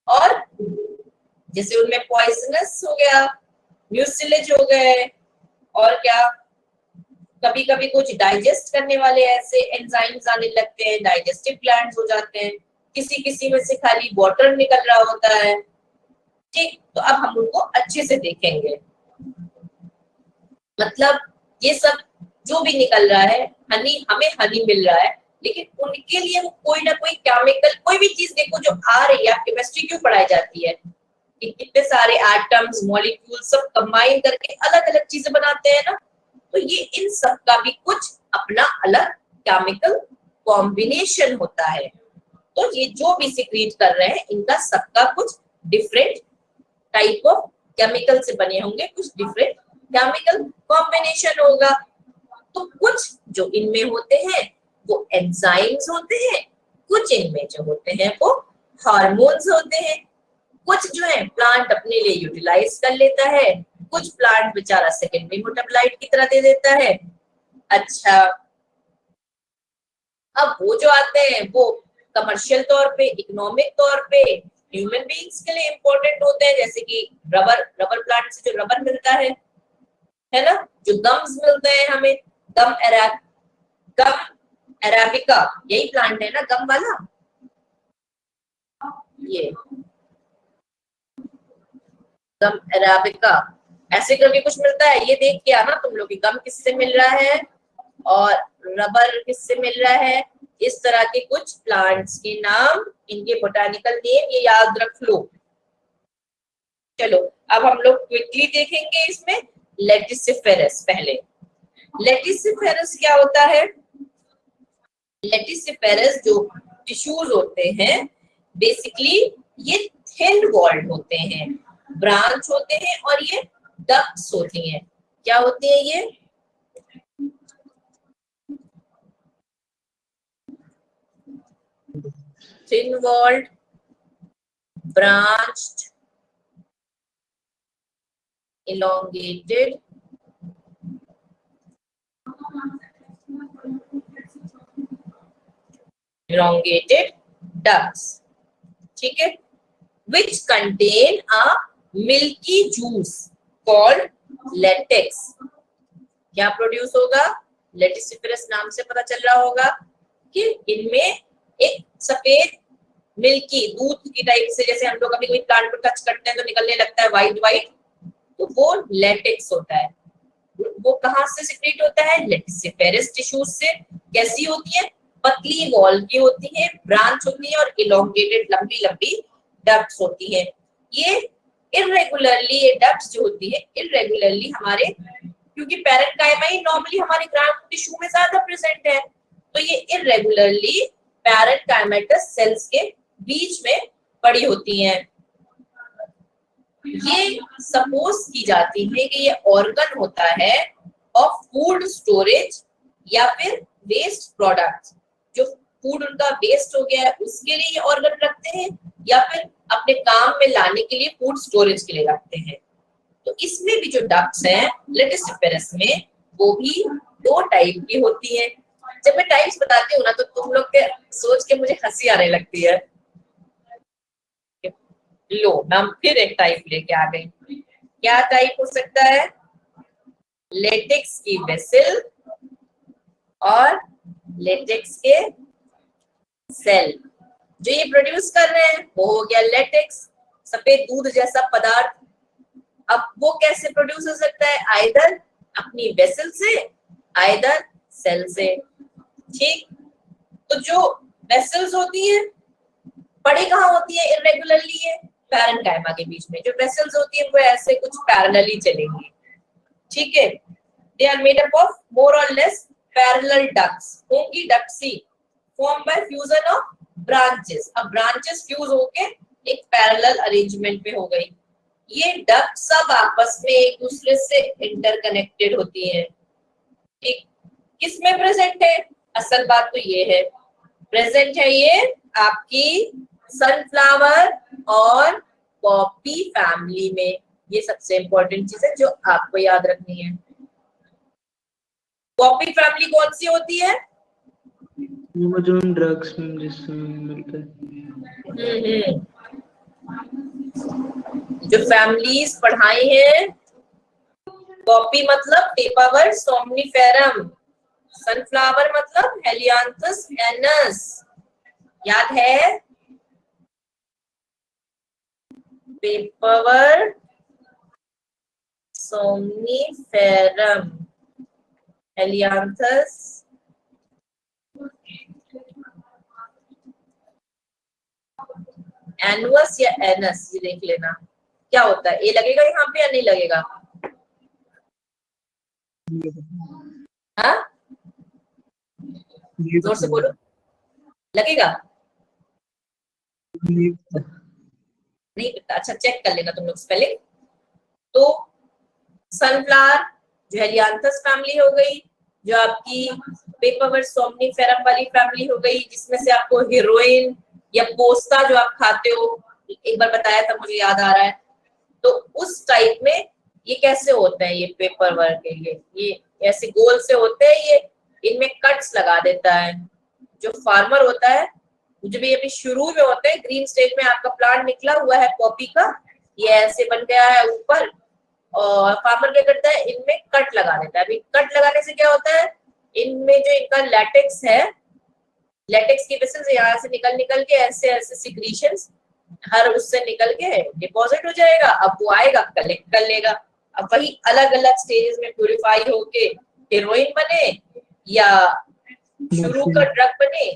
और जैसे उनमें पॉइजनस हो गया, म्यूसिलेज हो गए, और क्या, कभी कभी कुछ डाइजेस्ट करने वाले ऐसे एंजाइम्स आने लगते हैं, डाइजेस्टिव ग्लैंड्स हो जाते हैं, किसी किसी में से खाली वाटर निकल रहा होता है। ठीक, तो अब हम उनको अच्छे से देखेंगे। मतलब ये सब जो भी निकल रहा है, हनी, हमें हनी मिल रहा है, लेकिन उनके लिए वो कोई ना कोई केमिकल, कोई भी चीज देखो जो आ रही है, केमिस्ट्री क्यों पढ़ाई जाती है कि कितने सारे एटम्स, मॉलिक्यूल सब कंबाइन करके अलग अलग चीजें बनाते हैं ना, तो ये इन सब का भी कुछ अपना अलग केमिकल कॉम्बिनेशन होता है। तो ये जो भी सिक्रीट कर रहे हैं, इनका सबका कुछ डिफरेंट टाइप ऑफ केमिकल से बने होंगे, कुछ डिफरेंट केमिकल कॉम्बिनेशन होगा। तो कुछ जो इनमें होते हैं वो एंजाइम्स होते हैं, कुछ इनमें जो होते हैं वो हार्मोन्स होते हैं, कुछ जो है प्लांट अपने लिए यूटिलाइज कर लेता है, कुछ प्लांट बेचारा सेकेंडरी मेटाबोलाइट की तरह दे देता है। अच्छा, अब वो जो आते हैं वो कमर्शियल तौर पे, इकोनॉमिक तौर पे ह्यूमन बीइंग्स के लिए इंपॉर्टेंट होते हैं, जैसे कि रबर, रबर प्लांट से जो रबर मिलता है ना? जो गम्स मिलते हैं हमें, गम अराबिका, यही प्लांट है ना गम वाला, ये गम अराबिका, ऐसे करके कुछ मिलता है। ये देख के आना तुम लोग, गम किससे मिल रहा है और रबर किससे मिल रहा है। इस तरह के कुछ प्लांट्स के नाम, इनके बोटानिकल नेम ये याद रख लो। चलो अब हम लोग क्विकली देखेंगे इसमें लेटिसिफेरस। पहले लेटिसिफेरस क्या होता है? लेटिसिफेरस जो टिश्यूज होते हैं बेसिकली ये थिन वॉल्ड होते हैं, ब्रांच होते हैं और ये डक्ट्स होती हैं। क्या होती है ये? Thin walled, branched, elongated, ducts, ठीक है, which contain a milky juice called latex। क्या प्रोड्यूस होगा? लेटिसिफेरस नाम से पता चल रहा होगा कि इनमें एक सफेद मिल्की दूध की टाइप से, जैसे हम लोग कभी कोई प्लांट को टच करते हैं तो निकलने लगता है व्हाइट व्हाइट, तो वो लेटेक्स होता है। वो कहाँ से सिक्रेट होता है? लेटिसिफेरस टिश्यूज से। कैसी होती है? पतली वॉल की होती है, ब्रांच होती है और इलोंगेटेड लंबी लंबी डक्ट्स होती है। ये इरेगुलरली, ये डक्ट्स जो होती है इरेगुलरली हमारे, क्योंकि पैरेन्काइमा ही नॉर्मली हमारे ग्राउंड टिश्यू में ज्यादा प्रेजेंट है, तो ये इरेगुलरली पैरेन्काइमेटस सेल्स के बीच में पड़ी होती हैं। ये सपोज की जाती है कि ये ऑर्गन होता है ऑफ फूड स्टोरेज या फिर वेस्ट प्रोडक्ट। जो फूड उनका वेस्ट हो गया है उसके लिए ये ऑर्गन रखते हैं या फिर अपने काम में लाने के लिए फूड स्टोरेज के लिए रखते हैं। तो इसमें भी जो डक्ट्स हैं लेटिसिफेरस में, वो भी दो टाइप की होती है। जब मैं टाइप्स बताती हूँ ना तो तुम लोग के सोच के मुझे हंसी आने लगती है। लो मैं फिर एक टाइप लेके आ गई। क्या टाइप हो सकता है? लेटेक्स की वेसल और लेटेक्स के सेल। जो ये प्रोड्यूस कर रहे हैं वो हो गया लेटेक्स, सफेद दूध जैसा पदार्थ। अब वो कैसे प्रोड्यूस हो सकता है? आइदर अपनी वेसल से, आइदर सेल से। ठीक, तो जो वेसल्स होती है पड़ी कहाँ होती है इरेगुलरली? है पैरेन्काइमा के बीच में। जो वेसल्स होती है वो ऐसे कुछ पैरेलली चलेंगी, ठीक है। They are made up of more or less parallel ducts, होंगी ducts form by fusion of branches. अब ब्रांचेस फ्यूज होके एक पैरेलल अरेंजमेंट में हो गई। ये डक्ट सब आपस में एक दूसरे से इंटरकनेक्टेड होती है। ठीक, किसमें प्रेजेंट है? असल बात तो ये है, प्रेजेंट है ये आपकी सनफ्लावर और पॉपी फैमिली में। ये सबसे इंपॉर्टेंट चीज है जो आपको याद रखनी है। पॉपी फैमिली कौन सी होती है? जो ड्रग्स में जिसमें मिलता है। जो फैमिलीज पढ़ाई है, पॉपी मतलब पेपावर सोमनिफेरम, सनफ्लावर मतलब हेलियांथस एनस। याद है? पेपावर सोमनिफेरम, हेलियांथस एनुअस या एनस, ये देख लेना क्या होता है। ए लगेगा यहाँ पे या नहीं लगेगा? हाँ, जोर से बोलो, लगेगा? नहीं पता? अच्छा चेक कर लेना तुम लोग स्पेलिंग। तो सनफ्लावर जो हेलियांथस फैमिली हो गई, जो आपकी पेपावर सोमनिफेरम वाली फैमिली हो गई, जिसमें से आपको हीरोइन या पोस्ता जो आप खाते हो एक बार बताया था, मुझे याद आ रहा है। तो उस टाइप में ये कैसे होते हैं? ये पेपर वर्क है, ये ऐसे गोल से होते हैं, ये इनमें कट्स लगा देता है। जो फार्मर होता है, जब ये अभी शुरू में होते हैं, ग्रीन स्टेज में आपका प्लांट निकला हुआ है पॉपी का, ये ऐसे बन गया है ऊपर, और फार्मर क्या करता है? इनमें कट लगा देता है। अभी कट लगाने से क्या होता है? इनमें जो इनका लैटेक्स है, लैटेक्स की वजह से यहाँ से निकल के ऐसे ऐसे सिक्रीशंस हर उससे निकल के डिपॉजिट हो जाएगा। अब वो आएगा कलेक्ट कर लेगा। अब वही अलग अलग स्टेजेस में प्यूरिफाई होके हेरोइन बने या शुरू का ड्रग बने।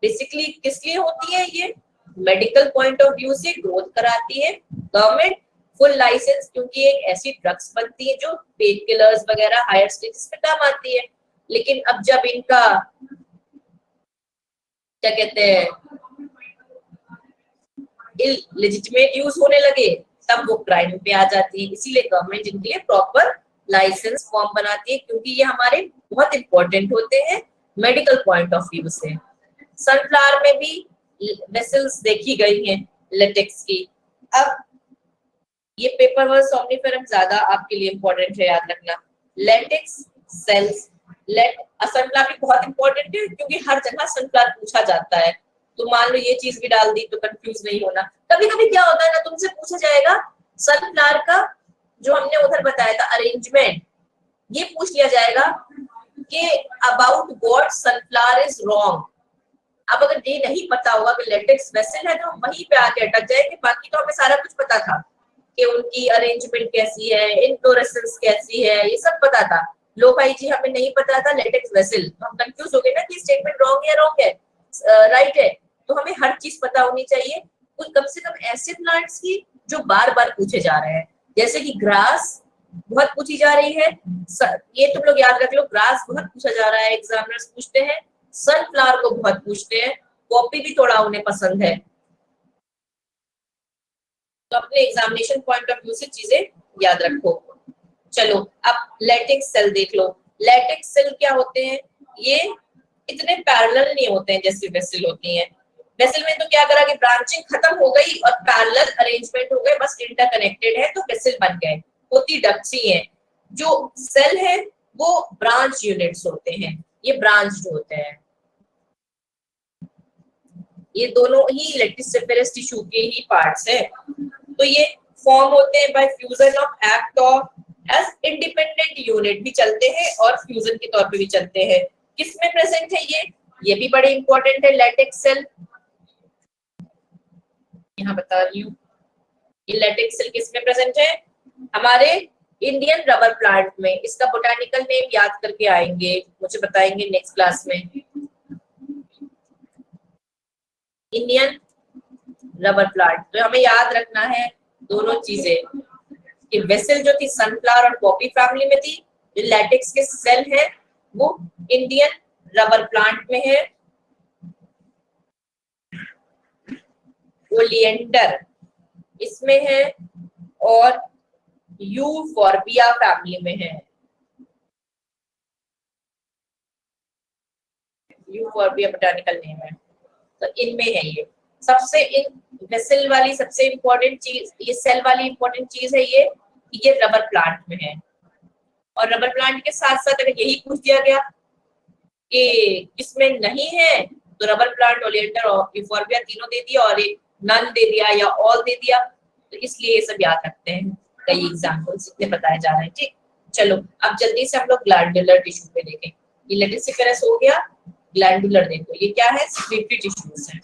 बेसिकली किस लिए होती है ये? मेडिकल पॉइंट ऑफ व्यू से ग्रोथ कराती है। गवर्नमेंट फुल लाइसेंस क्योंकि एक ऐसी ड्रग्स बनती है जो पेन किलर्स वगैरह हायर स्टेजेस पे काम आती है, लेकिन अब जब इनका क्या कहते हैं इलेजिटिमेट यूज होने लगे तब वो क्राइम पे आ जाती है। इसीलिए गवर्नमेंट इनके लिए प्रॉपर लाइसेंस फॉर्म बनाती है क्योंकि ये हमारे बहुत इंपॉर्टेंट होते हैं मेडिकल पॉइंट ऑफ व्यू से। सनफ्लावर में भी वेसल्स देखी गई हैं लेटेक्स की। अब ये पेपर वर्क सोमनिफेरम ज्यादा आपके लिए इंपॉर्टेंट है, याद रखना। लेटेक्स सेल्स सनफ्लावर भी बहुत इंपॉर्टेंट है क्योंकि हर जगह सनफ्लावर पूछा जाता है, तो मान लो ये चीज भी डाल दी तो कंफ्यूज नहीं होना। कभी कभी क्या होता है ना, तुमसे पूछा जाएगा सनफ्लावर का जो हमने उधर बताया था अरेंजमेंट, ये पूछ लिया जाएगा कि about what sunflower is wrong. अब अगर ये नहीं पता होगा कि लेटेक्स वेसल है तो हम वहीं पे आके अटक जाएंगे, बाकी तो हमें सारा कुछ पता था कि उनकी अरेंजमेंट कैसी है, इनफ्लोरेसेंस कैसी है, ये सब पता था। लो भाई जी हमें नहीं पता था लेटेक्स वेसल, तो हम कंफ्यूज हो गए ना कि स्टेटमेंट रॉन्ग है राइट है। तो हमें हर चीज पता होनी चाहिए, कुछ कम से कम ऐसे प्लांट्स की जो बार बार पूछे जा रहे हैं, जैसे कि ग्रास बहुत पूछी जा रही है। ये तुम लोग याद रख लो, ग्रास बहुत पूछा जा रहा है, एग्जामिनर्स पूछते हैं। सनफ्लावर को बहुत पूछते हैं, कॉपी भी थोड़ा उन्हें पसंद है, तो अपने एग्जामिनेशन पॉइंट ऑफ व्यू से चीजें याद रखो। चलो अब लैटेक्स सेल देख लो। लैटेक्स सेल क्या होते हैं, ये इतने पैरेलल नहीं होते हैं जैसे वेसल होती हैं। वेसल में तो क्या करा कि ब्रांचिंग खत्म हो गई और पैरेलल अरेंजमेंट हो गए, बस इंटरकनेक्टेड है तो वेसल बन गए, होती डक्ट्स ही है। जो सेल है वो ब्रांच यूनिट्स होते हैं, ये ब्रांच्ड होते हैं। ये दोनों ही लेटिसिफेरस टिश्यू के ही पार्ट्स हैं। तो ये फॉर्म होते हैं by fusion of act of age independent unit भी चलते हैं और फ्यूजन के तौर पे भी चलते हैं। किसमें प्रेजेंट है ये भी बड़े इंपॉर्टेंट है। लैटेक्स सेल यहाँ बता रही हूँ, ये लैटेक्स सेल किसमें प्रेजेंट है, हमारे इंडियन रबर प्लांट में। इसका बोटानिकल नेम याद करके आएंगे, मुझे बताएंगे नेक्स्ट क्लास में। इंडियन रबर प्लांट, तो हमें याद रखना है दोनों चीजें कि वेसल जो थी सनफ्लावर और पॉपी फैमिली में थी, जो लैटेक्स के सेल है वो इंडियन रबर प्लांट में है, ओलिएंडर इसमें है, और यूफॉर्बिया फैमिली में है। यूफॉर्बिया बोटानिकल नेम है, तो इनमें है ये। सबसे इन वेसल वाली सबसे इंपॉर्टेंट चीज, ये सेल वाली इंपॉर्टेंट चीज है ये रबर प्लांट में है। और रबर प्लांट के साथ साथ अगर यही पूछ दिया गया कि इसमें नहीं है तो रबर प्लांट, ओलिएंडर और यूफॉर्बिया तीनों दे दिया, और एक नन दे दिया या ऑल दे दिया, तो इसलिए ये सब याद रखते हैं। कई एग्जांपल्स इतने बताए जा रहे हैं। ठीक, चलो अब जल्दी से हम लोग ग्लैंडुलर टिश्यू पे देखें। ये लेटिसिफेरस हो गया, ग्लैंडुलर देखो ये क्या है, स्क्रीपी टिश्यूज है।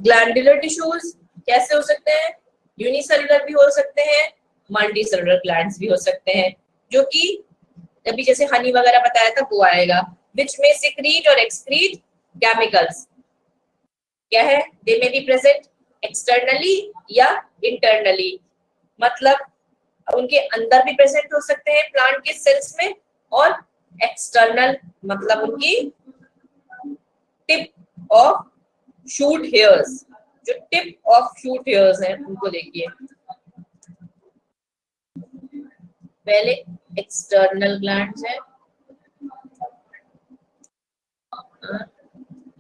ग्लैंडुलर टिश्यूज कैसे हो सकते हैं, यूनिसेलुलर भी हो सकते हैं, मल्टीसेलुलर ग्लैंड्स भी हो सकते हैं, जो कि अभी जैसे हनी वगैरह बताया था वो आएगा। विच में सिक्रीट और एक्सक्रीट केमिकल्स, क्या है, दे में बी प्रेजेंट एक्सटर्नली या इंटरनली, मतलब उनके अंदर भी प्रेजेंट हो सकते हैं प्लांट के सेल्स में, और एक्सटर्नल मतलब उनकी टिप ऑफ शूट हेयर्स, जो टिप ऑफ शूट हेयर्स हैं उनको देखिए। पहले एक्सटर्नल ग्लैंड्स है,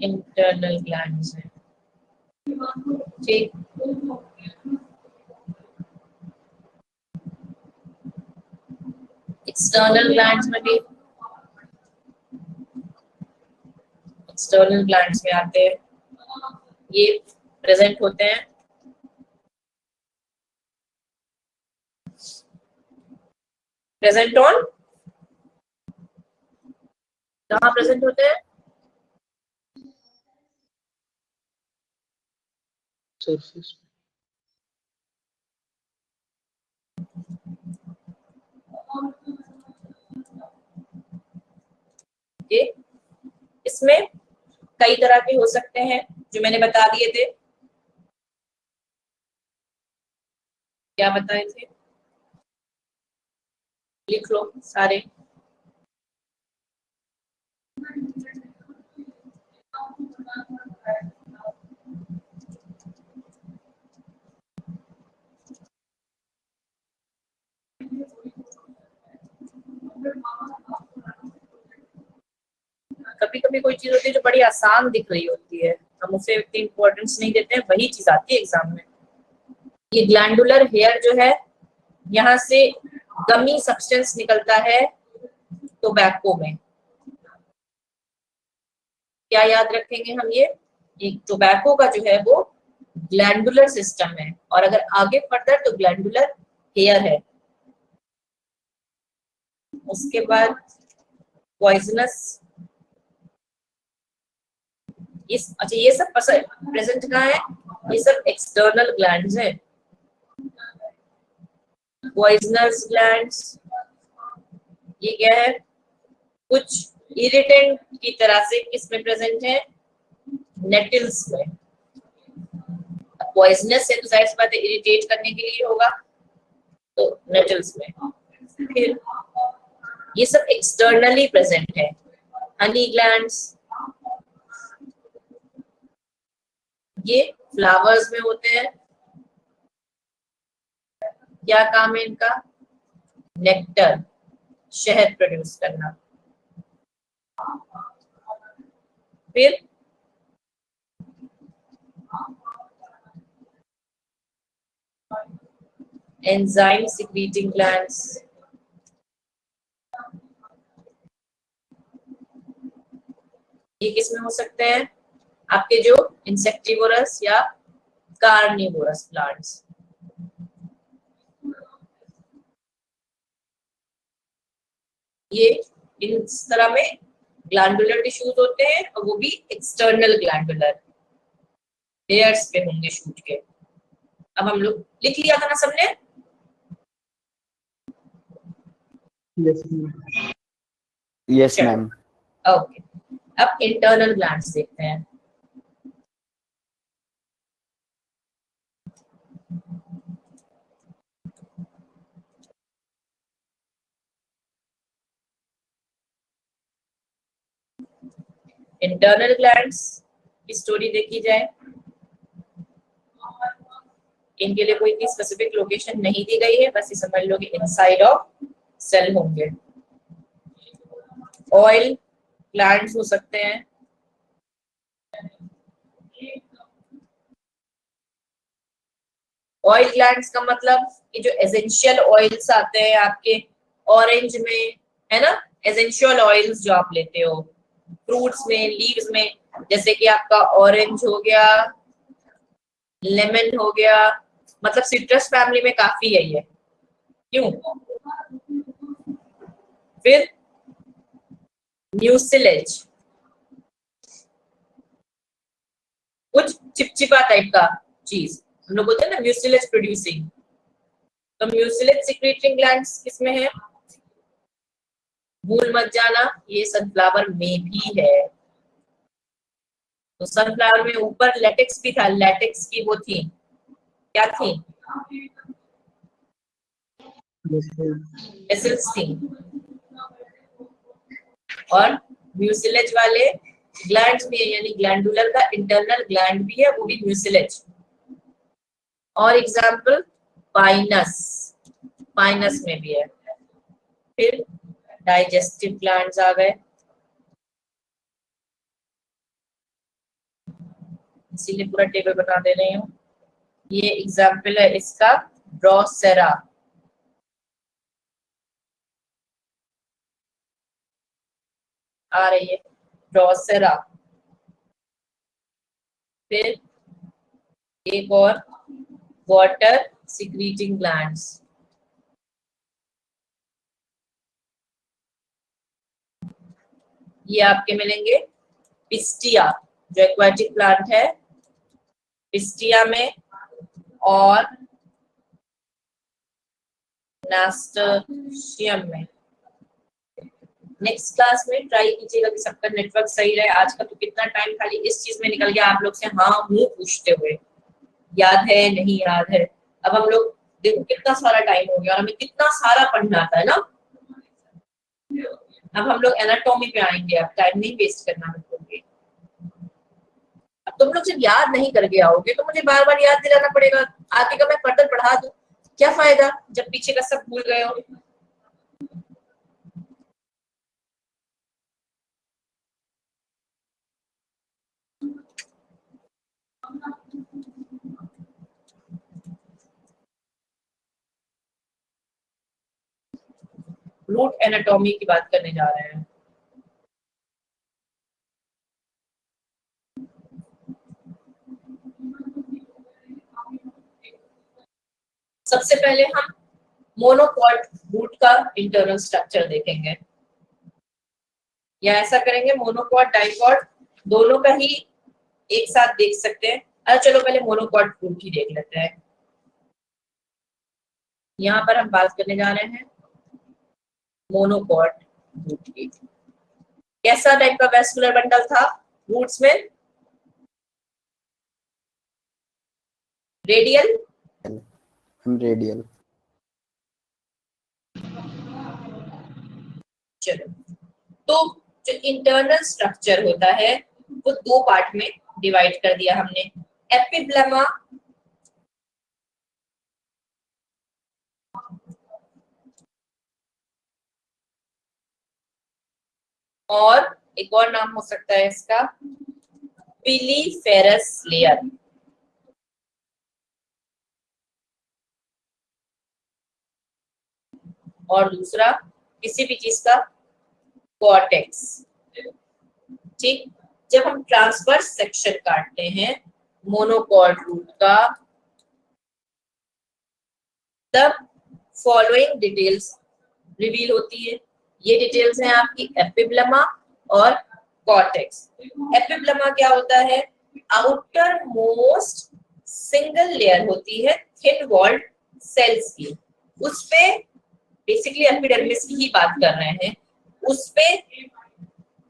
इंटरनल ग्लैंड्स है। ठीक, एक्सटर्नल ग्लैंड्स में भी, एक्सटर्नल ग्लैंड्स में आते हैं, ये प्रेजेंट होते हैं। प्रेजेंट ऑन, कहाँ प्रेजेंट होते हैं, सरफेस ओके, इसमें कई तरह के हो सकते हैं जो मैंने बता दिए थे। क्या बताए थे, लिख लो सारे। कभी कभी कोई चीज होती है जो बड़ी आसान दिख रही होती है, हम उसे इतनी इंपॉर्टेंस नहीं देते हैं, वही चीज आती है एग्जाम में। ये ग्लैंडुलर हेयर जो है, यहाँ से गमी सब्सटेंस निकलता है टोबैको में। क्या याद रखेंगे हम, ये टोबैको का जो है वो ग्लैंडुलर सिस्टम है, और अगर आगे फर्दर तो ग्लैंडुलर हेयर है। उसके बाद पॉइजनस, अच्छा ये सब प्रेजेंट कहाँ है, ये सब एक्सटर्नल ग्लैंड्स है। पॉइजनस ग्लैंड्स ये क्या है, कुछ इरिटेंट की तरह से किसमें प्रेजेंट है, नेटल्स में। पॉइजनस है तो जाहिर सी बात है इरिटेट करने के लिए होगा, तो नेटल्स में। फिर ये सब एक्सटर्नली प्रेजेंट है। हनी ग्लैंड्स, ये फ्लावर्स में होते हैं। क्या काम है इनका, नेक्टर, शहद प्रोड्यूस करना। फिर एंजाइम सिक्रीटिंग ग्लैंड्स, ये किसमें हो सकते हैं, आपके जो इंसेक्टिवोरस या कार्निवोरस प्लांट्स। ये इस तरह में ग्लैंडुलर टिश्यूज होते हैं, और वो भी एक्सटर्नल ग्लैंडुलर लेयर्स पे होंगे शूट के। अब हम लोग लिख लिया था ना सबने, यस मैम। ओके। अब इंटरनल ग्लैंड्स देखते हैं। इंटरनल ग्लैंड्स की स्टोरी देखी जाए, इनके लिए कोई इतनी स्पेसिफिक लोकेशन नहीं दी गई है, बस ये समझ लो कि इनसाइड ऑफ सेल होंगे। ऑयल ग्लैंड्स हो सकते हैं, ऑयल ग्लैंड्स का मतलब कि जो एसेंशियल ऑयल्स आते हैं आपके ऑरेंज में, है ना, एसेंशियल ऑयल्स जो आप लेते हो फ्रूट्स में, लीव्स में, जैसे कि आपका ऑरेंज हो गया, लेमन हो गया, मतलब सिट्रस फैमिली में काफी है ये। क्यों? फिर म्यूसिलेज, कुछ चिपचिपा टाइप का चीज, हम लोग बोलते हैं ना म्यूसिलेज प्रोड्यूसिंग। तो म्यूसिलेज सिक्रेटिंग ग्लैंड्स किसमें है, भूल मत जाना ये सनफ्लावर में भी है। तो सनफ्लावर में ऊपर लेटेक्स भी था, लेटेक्स की वो थी, क्या थी, एसिड्स थी। और म्यूसिलेज वाले ग्लैंड्स भी है, यानी ग्लैंडुलर का इंटरनल ग्लैंड भी है, वो भी म्यूसिलेज। और एग्जांपल पाइनस, पाइनस में भी है। फिर डाइजेस्टिव ग्लैंड्स आ गए, इसीलिए पूरा टेबल बना दे रही हूँ। ये एग्जांपल है इसका, ड्रोसेरा, आ रही है ड्रोसेरा। फिर एक और वाटर सिक्रीटिंग ग्लैंड्स, ये आपके मिलेंगे पिस्टिया, जो एक्वाटिक प्लांट है, पिस्टिया में, और नास्टर्शियम में। नेक्स्ट क्लास में ट्राई कीजिएगा कि सबका नेटवर्क सही रहे। आज का तो कितना टाइम खाली इस चीज में निकल गया आप लोग से हाँ हूँ पूछते हुए, याद है नहीं याद है। अब हम लोग देखो कितना सारा टाइम हो गया और हमें कितना सारा पढ़ना था, है ना। अब हम लोग एनाटॉमी पे आएंगे, अब टाइम नहीं वेस्ट करना हम लोग को। अब तुम लोग जब याद नहीं करके आओगे तो मुझे बार बार याद दिलाना पड़ेगा। आगे का मैं फर्दर पढ़ा दूं, क्या फायदा जब पीछे का सब भूल गए हो। रूट एनाटॉमी की बात करने जा रहे हैं। सबसे पहले हम मोनोकॉट रूट का इंटरनल स्ट्रक्चर देखेंगे, या ऐसा करेंगे मोनोकॉट डाइकॉट दोनों का ही एक साथ देख सकते हैं। अच्छा चलो पहले मोनोकॉट रूट ही देख लेते हैं। यहाँ पर हम बात करने जा रहे हैं मोनोकॉट रूट की। कैसा टाइप का वेस्कुलर बंडल था रूट्स में? रेडियल। रेडियल। चलो तो जो इंटरनल स्ट्रक्चर होता है वो दो पार्ट में डिवाइड कर दिया हमने, एपिब्लेमा और एक और नाम हो सकता है इसका पिलीफेरस लेयर। और दूसरा किसी भी चीज का कॉर्टेक्स। ठीक, जब हम ट्रांसवर्स सेक्शन काटते हैं मोनोकॉट रूट का तब फॉलोइंग डिटेल्स रिवील होती है। ये डिटेल्स हैं आपकी एपिब्लेमा और कॉर्टेक्स। एपिब्लेमा क्या होता है? आउटर मोस्ट सिंगल लेयर होती है थिन वॉल्ड सेल्स की। उसपे बेसिकली एपिडर्मिस की ही बात कर रहे हैं। उसपे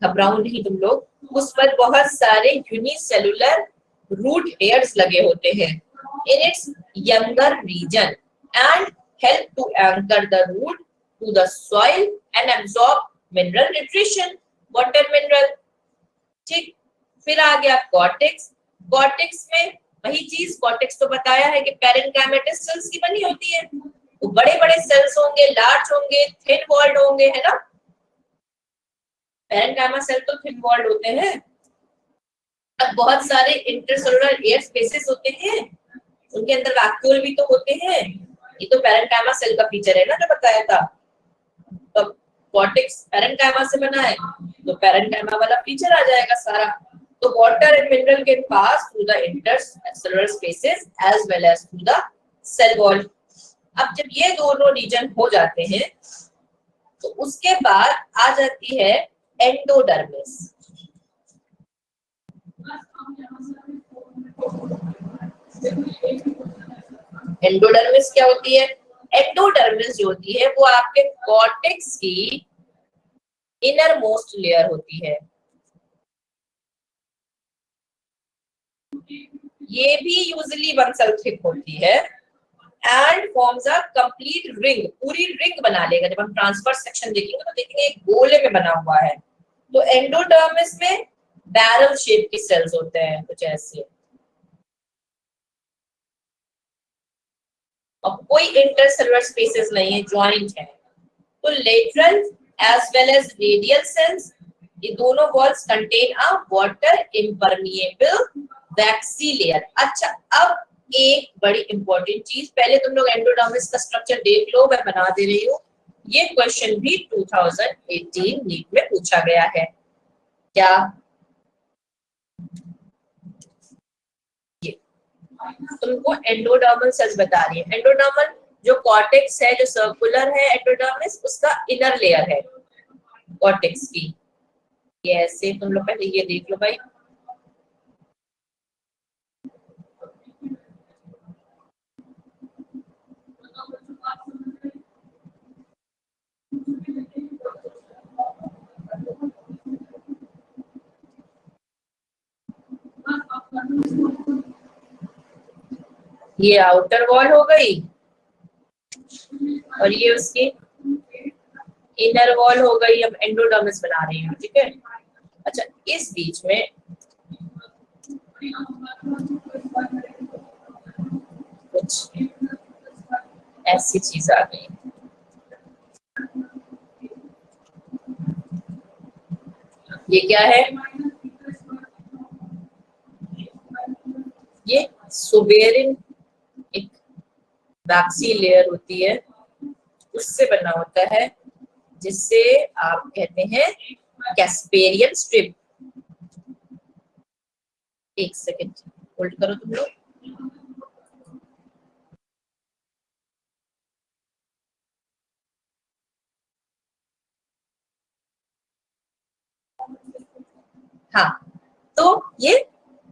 घबराओ नहीं तुम लोग, उस पर बहुत सारे यूनिसेलुलर रूट हेयर्स लगे होते हैं in its younger region and help to anchor the root to the soil and absorb mineral nutrition, water mineral। ठीक, फिर आ गया कॉर्टेक्स। कॉर्टेक्स में वही चीज, कॉर्टेक्स तो बताया है कि पैरेन्काइमेटस सेल्स की बनी होती है। तो बड़े बड़े सेल्स होंगे, लार्ज होंगे, थिन वॉल्ड होंगे, है ना। पैरेन्काइमा सेल तो थिन वॉल्ड होते हैं। अब बहुत सारे इंटरसेलुलर एयर स्पेसेस होते हैं, उनके अंदर वैक्यूल भी तो होते हैं। ये तो पैरेन्काइमा सेल का फीचर है ना जो बताया था। तो कॉर्टेक्स पैरेन्काइमा से बना है तो पैरेन्काइमा वाला फीचर आ जाएगा सारा। तो water and mineral can pass through the intercellular spaces as well as through the cell wall. अब जब ये दोनों रीजन हो जाते हैं तो उसके बाद आ जाती है एंडोडर्मिस। एंडोडर्मिस क्या होती है? एंडोडर्मिस जो होती है वो आपके कॉर्टेक्स की इनर मोस्ट लेयर होती है। ये भी यूजुअली वन सेल थिक होती है and forms a complete ring, पूरी रिंग बना लेगा। जब हम ट्रांसवर्स सेक्शन देखेंगे तो देखेंगे एक गोले में बना हुआ है। तो एंडोडर्मिस में बैरल शेप के सेल्स होते हैं कुछ ऐसे, और कोई इंटरसेलुलर स्पेसेस नहीं है, जॉइंट है। तो lateral as well as radial cells, ये दोनों walls contain a water impermeable waxy layer. अच्छा, अब एक बड़ी इंपॉर्टेंट चीज, पहले तुम लोग एंडोडर्मिस का स्ट्रक्चर देख लो, मैं बना दे रही हूँ। ये क्वेश्चन भी 2018 नीट में पूछा गया है। क्या ये तुमको एंडोडर्मल सेल्स बता रही है? एंडोडर्मल जो कॉर्टेक्स है, जो सर्कुलर है एंडोडर्मिस, उसका इनर लेयर है कॉर्टेक्स की। ये ऐसे तुम लोग पहले ये देख लो भाई। ये आउटर वॉल हो गई और ये उसकी इनर वॉल हो गई। अब एंडोडर्मिस बना रही हूँ, ठीक है। अच्छा, इस बीच में कुछ ऐसी चीज आ गई। ये क्या है? ये सुबेरिन एक वैक्सी लेयर होती है, उससे बना होता है, जिससे आप कहते हैं कैस्पेरियन स्ट्रिप। एक सेकेंड होल्ड करो तुम लोग। हाँ, तो ये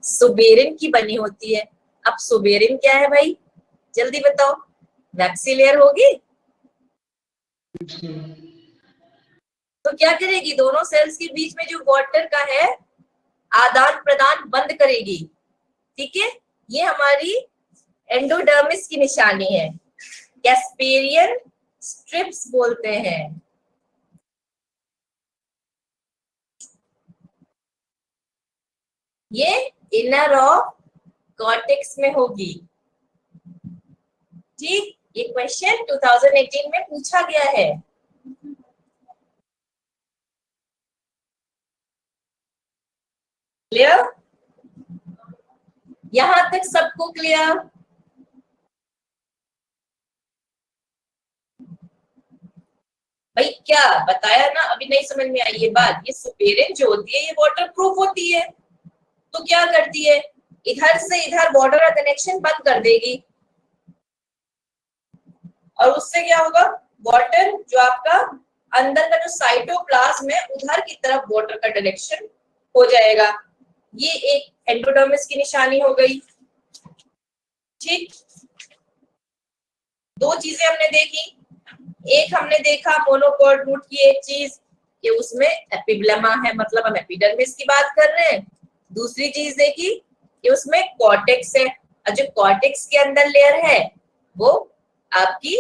सुबेरिन की बनी होती है। अब सुबेरिन क्या है भाई, जल्दी बताओ। वैक्सी लेयर होगी तो क्या करेगी, दोनों सेल्स के बीच में जो वाटर का है आदान प्रदान बंद करेगी, ठीक है। ये हमारी एंडोडर्मिस की निशानी है, कैस्पेरियन स्ट्रिप्स बोलते हैं। ये इनर ऑफ कॉर्टेक्स में होगी, ठीक। ये क्वेश्चन 2018 में पूछा गया है। क्लियर? यहां तक सबको क्लियर? भाई क्या बताया ना, अभी नहीं समझ में आई ये बात। ये सुपेरिन जो होती है ये वाटर प्रूफ होती है, तो क्या करती है, इधर से इधर बॉर्डर का कनेक्शन बंद कर देगी, और उससे क्या होगा, वाटर जो आपका अंदर का जो साइटोप्लाज्म है उधर की तरफ वाटर का डायरेक्शन हो जाएगा। ये एक एंडोडर्मिस की निशानी हो गई, ठीक। दो चीजें हमने देखी। एक हमने देखा मोनोकॉट रूट की एक चीज कि उसमें एपिब्लेमा है, मतलब हम एपिडर्मिस की बात कर रहे हैं। दूसरी चीज देखी कि उसमें कॉर्टेक्स है, और जो कॉर्टेक्स के अंदर लेयर है वो आपकी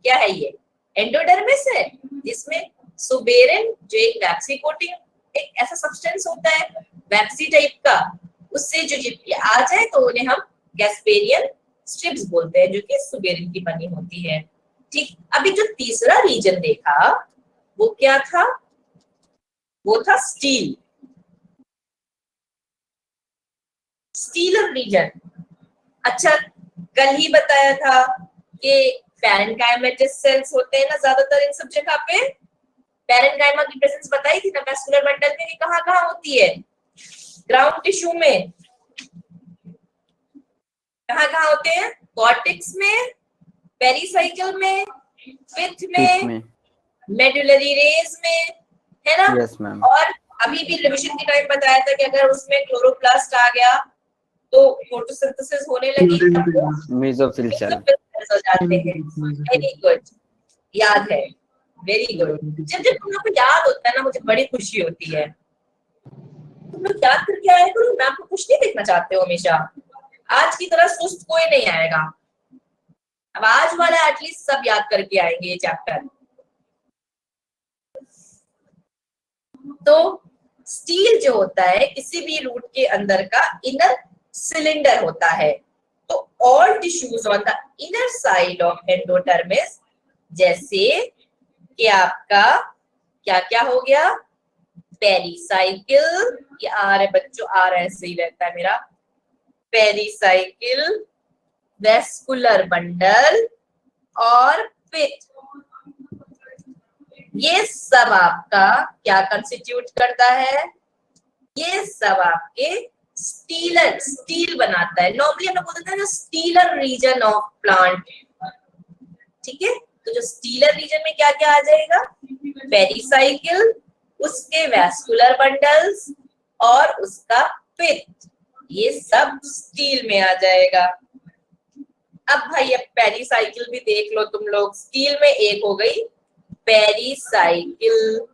क्या है, ये एंडोडर्मिस है, जिसमें सुबेरिन जो एक वैक्सी कोटिंग एक ऐसा सब्सटेंस होता है वैक्सी टाइप का, उससे जो आ जाए तो उन्हें हम गैस्पेरियन स्ट्रिप्स बोलते हैं, जो कि सुबेरिन की बनी होती है, ठीक। अभी जो तीसरा रीजन देखा वो क्या था, वो था स्टील, स्टीलर रीजन। अच्छा, कल ही बताया था कि पैरेन्काइमेटस सेल्स होते हैं ना ज्यादातर इन सब जगह पे। पैरेन्काइमा की प्रेजेंस बताई थी ना वैस्कुलर बंडल में, कहाँ कहाँ होती है, ग्राउंड टिश्यू में। कहाँ कहाँ होते हैं, कॉर्टेक्स में, पेरिसाइकिल में, पिथ में, मेडुलरी रेज में, है ना। Yes ma'am. और अभी भी रिविजन के टाइम बताया था कि अगर उसमें क्लोरोप्लास्ट आ गया तो फोटोसिंथेसिस होने लगी, मेसोफिल सेल। हो जाते हैं। वेरी गुड, याद है, वेरी गुड। जब जब तुम लोग को याद होता है ना, मुझे बड़ी खुशी होती है। तुम लोग याद करके आए करो, मैं आपको कुछ नहीं देखना चाहते हो हमेशा। आज की तरह सुस्त कोई नहीं आएगा। अब आज वाला एटलीस्ट सब याद करके आएंगे ये चैप्टर। तो स्टील जो होता है किसी भी रूट के अंदर का इनर सिलेंडर होता है। तो all tissues on the inner side of endodermis, जैसे कि आपका क्या क्या हो गया, पेरिसाइकिल, ये आ रहा है बच्चों, आ रहा है, सही रहता है मेरा, पेरिसाइकिल, वेस्कुलर बंडल और पिथ, ये सब आपका क्या कंस्टिट्यूट करता है, ये सब आपके स्टीलर, स्टील बनाता है। नॉर्मली हम लोग बोलते हैं स्टीलर रीजन ऑफ प्लांट, ठीक है। तो जो स्टीलर रीजन में क्या क्या आ जाएगा, पेरिसाइकिल, उसके वैस्कुलर बंडल्स और उसका पिथ, ये सब स्टील में आ जाएगा। अब भाई अब पेरिसाइकिल भी देख लो तुम लोग, स्टील में एक हो गई पेरिसाइकिल,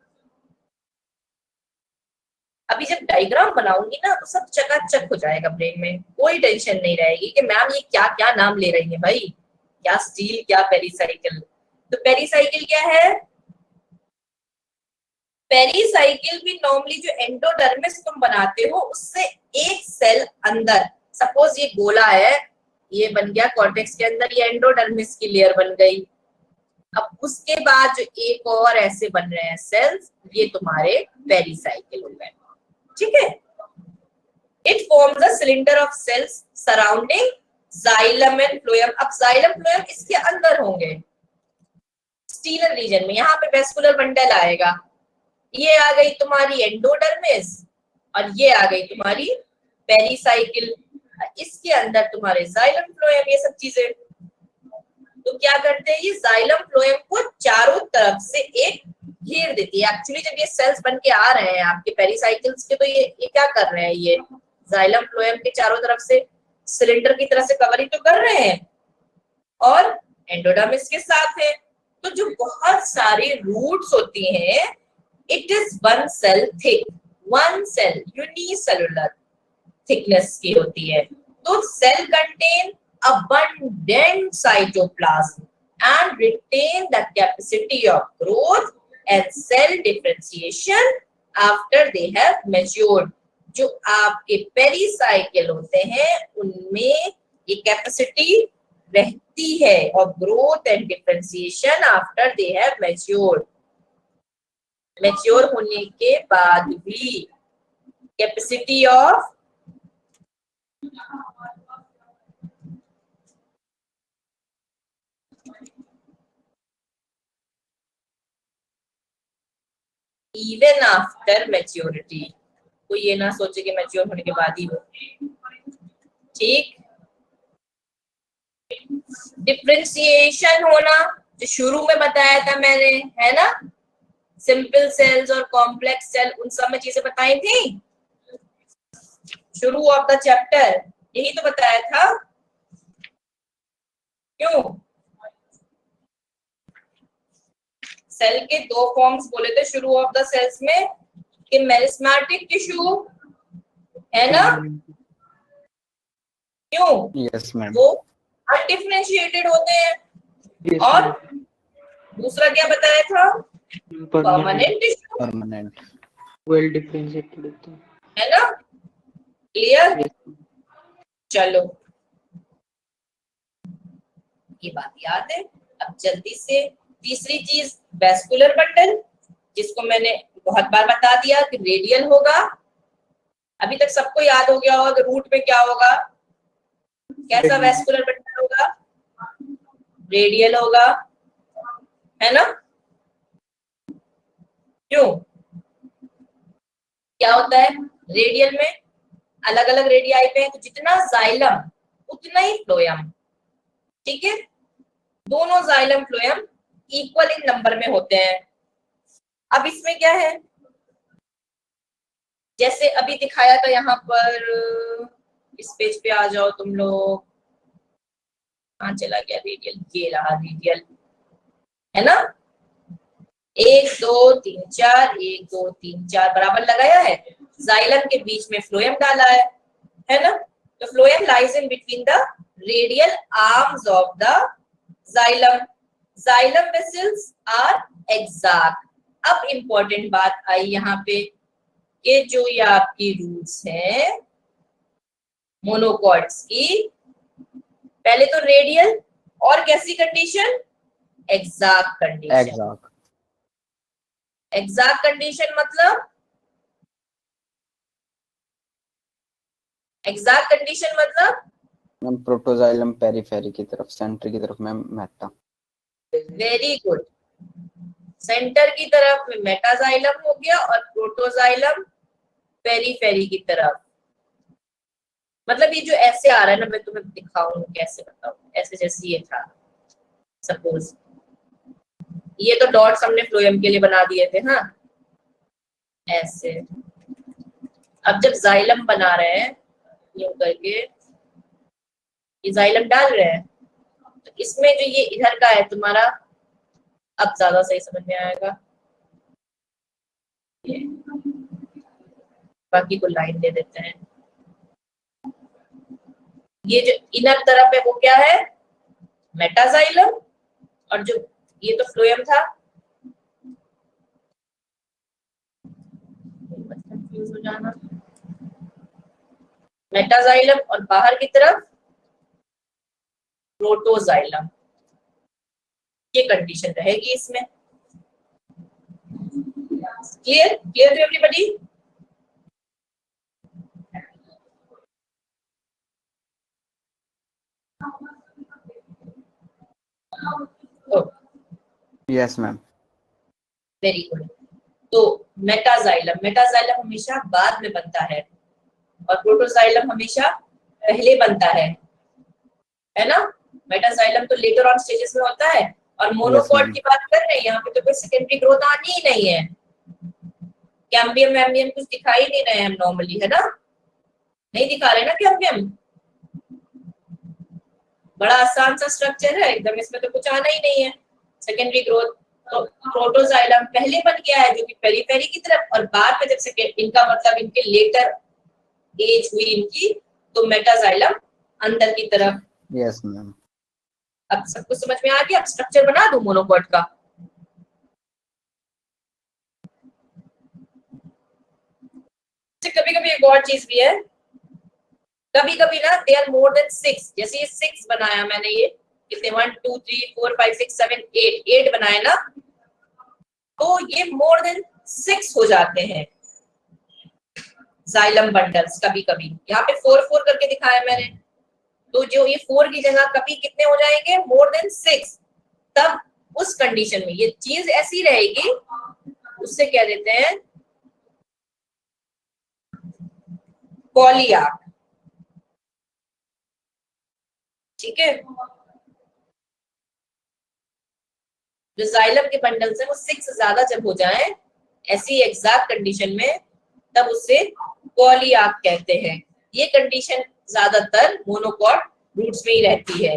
अभी जब डायग्राम बनाऊंगी ना तो सब चकाचक हो जाएगा ब्रेन में, कोई टेंशन नहीं रहेगी कि मैम ये क्या क्या नाम ले रही है भाई, क्या स्टील क्या पेरिसाइकिल। तो पेरिसाइकिल क्या है? पेरिसाइकिल भी नॉर्मली जो एंडोडर्मिस तुम बनाते हो उससे एक सेल अंदर, सपोज ये गोला है, ये बन गया कॉर्टेक्स के अंदर, ये एंडोडर्मिस की लेयर बन गई। अब उसके बाद जो एक और ऐसे बन रहे हैं सेल्स, ये तुम्हारे पेरिसाइकिल हो गए। ठीक है, it forms a cylinder of cells surrounding xylem and phloem. अब जाइलम फ्लोएम इसके अंदर होंगे स्टीलर रीजन में, यहाँ पे वेस्कुलर बंडल आएगा। ये आ गई तुम्हारी एंडोडर्मिस और ये आ गई तुम्हारी पेरिसाइकिल, इसके अंदर तुम्हारे जाइलम फ्लोएम, ये सब चीजें। तो क्या करते हैं, ये जाइलम फ्लोएम को चारों तरफ से एक घेर देती है। एक्चुअली जब ये सेल्स बन के आ रहे हैं आपके पेरिसाइकिल्स के, तो ये क्या कर रहे हैं, ये जाइलम फ्लोएम के चारों तरफ से सिलेंडर की तरह से कवरिंग तो कर रहे हैं और एंडोडर्मिस के साथ है। तो जो बहुत सारी रूट्स होती हैं, it is one cell thick, one cell unicellular thickness की होती है। तो cell contain abundant cytoplasm and retain the capacity of growth and cell differentiation after they have matured। जो आपके पेरिसाइकिल होते हैं उनमें ये कैपेसिटी रहती है और growth and differentiation after they have matured. Mature होने के बाद भी capacity of even after maturity, कोई ये ना सोचे कि मैच्योर होने के बाद ही हो। ठीक, डिफरेंशिएशन होना जो शुरू में बताया था मैंने, है ना, सिंपल सेल्स और कॉम्प्लेक्स सेल, उन सब में चीजें बताई थी शुरू ऑफ द चैप्टर, यही तो बताया था। क्यों? सेल के दो फॉर्म्स बोले थे शुरू ऑफ द सेल्स में, कि मेरिस्मेटिक टिश्यू है ना, क्यों? Yes ma'am. वो अनडिफरेंशिएटेड होते हैं। Yes, और ma'am. दूसरा क्या बताया था? Permanent. Permanent tissue, permanent. Well differentiated होता है. है ना, क्लियर? Yes, ma'am. चलो ये बात याद है। अब जल्दी से तीसरी चीज वेस्कुलर बंडल, जिसको मैंने बहुत बार बता दिया कि रेडियल होगा। अभी तक सबको याद हो गया होगा कि रूट में क्या होगा, कैसा Radial. वेस्कुलर बंडल होगा, रेडियल होगा, है ना। क्यों? क्या होता है रेडियल में? अलग अलग रेडियाई पे, तो जितना जाइलम उतना ही फ्लोएम। ठीक है, दोनों xylem phloem equal in number में होते हैं। अब इसमें क्या है, जैसे अभी दिखाया था यहाँ पर, इस पेज पे आ जाओ तुम लोग, कहाँ चला गया रेडियल, ये रहा रेडियल, है ना। 1 2 3 4, 1 2 3 4 बराबर लगाया है, जाइलम के बीच में फ्लोएम डाला है ना। तो phloem lies in between the radial arms of the xylem. Xylem vessels are exact. अब इंपॉर्टेंट बात आई यहाँ पे कि जो ये आपकी रूट्स हैं मोनोकॉट्स की, पहले तो रेडियल और कैसी condition, exact condition. Exact. Exact condition मतलब, एग्जैक्ट कंडीशन मतलब मैम प्रोटोजाइलम पेरिफेरी की तरफ, सेंटर की तरफ ma'am Meta. Very good, centre की तरफ में मेटाजाइलम हो गया और प्रोटोजाइलम पेरीफेरी की तरफ। मतलब ये जो ऐसे आ रहा है ना, मैं तुम्हें दिखाऊंगी कैसे बताऊं, ऐसे जैसे ये था सपोज, ये तो डॉट्स हमने फ्लोएम के लिए बना दिए थे, हाँ ऐसे। अब जब जाइलम बना रहे हैं यूं करके, ये जाइलम डाल रहे हैं, तो इसमें जो ये इधर का है तुम्हारा, अब ज्यादा सही समझ में आएगा। ये बाकी को लाइन दे देते हैं। ये जो इनर तरफ है वो क्या है, मेटाजाइलम, और जो ये तो फ्लोएम था, कंफ्यूज हो जाना, मेटाजाइलम, और बाहर की तरफ प्रोटोजाइलम। ये कंडीशन रहेगी इसमें। Clear clear to everybody? Yes, ma'am. Very good. तो मेटाजाइलम, मेटाजाइलम हमेशा बाद में बनता है और प्रोटोजाइलम हमेशा पहले बनता है ना? मेटाजाइलम तो लेटर ऑन स्टेजेस में होता है, और मोनोकॉट ma'am. की बात कर रहे हैं यहाँ पे, तो कोई सेकेंडरी ग्रोथ आनी ही नहीं है। कैम्बियम वैम्बियम कुछ दिखाई नहीं रहे हैं नॉर्मली, है ना? नहीं दिखा रहे ना कैम्बियम? बड़ा आसान सा स्ट्रक्चर है एकदम, इसमें तो कुछ आना ही नहीं है सेकेंडरी ग्रोथ। तो प्रोटोजाइलम पहले बन गया है जो कि पेरीफेरी की तरफ, और बाद में जब सेकेंड, इनका मतलब इनके लेटर एज हुई इनकी, तो मेटाजाइलम अंदर की तरफ। Yes, ma'am. अब सब कुछ समझ में आ गया? अब स्ट्रक्चर बना दूं मोनोकॉट का? कभी कभी एक और चीज भी है, कभी कभी ना दे आर मोर देन 6, जैसे ये 6 बनाया मैंने, ये कितने 1 2 3 4 5 6 7 8 बनाए ना, तो ये मोर देन 6 हो जाते हैं जाइलम बंडल्स। कभी कभी यहाँ पे 4 4 करके दिखाया मैंने, तो जो ये 4 की जगह कभी कितने हो जाएंगे, मोर देन 6। तब उस कंडीशन में ये चीज ऐसी रहेगी, उससे क्या देते हैं, पॉलीआर्क। ठीक है? जो जाइलम के बंडल्स हैं वो 6 से ज्यादा जब हो जाएं ऐसी एग्जैक्ट कंडीशन में, तब उससे पॉलीआर्क कहते हैं। ये कंडीशन ज्यादातर मोनोकॉट रूट्स में ही रहती है।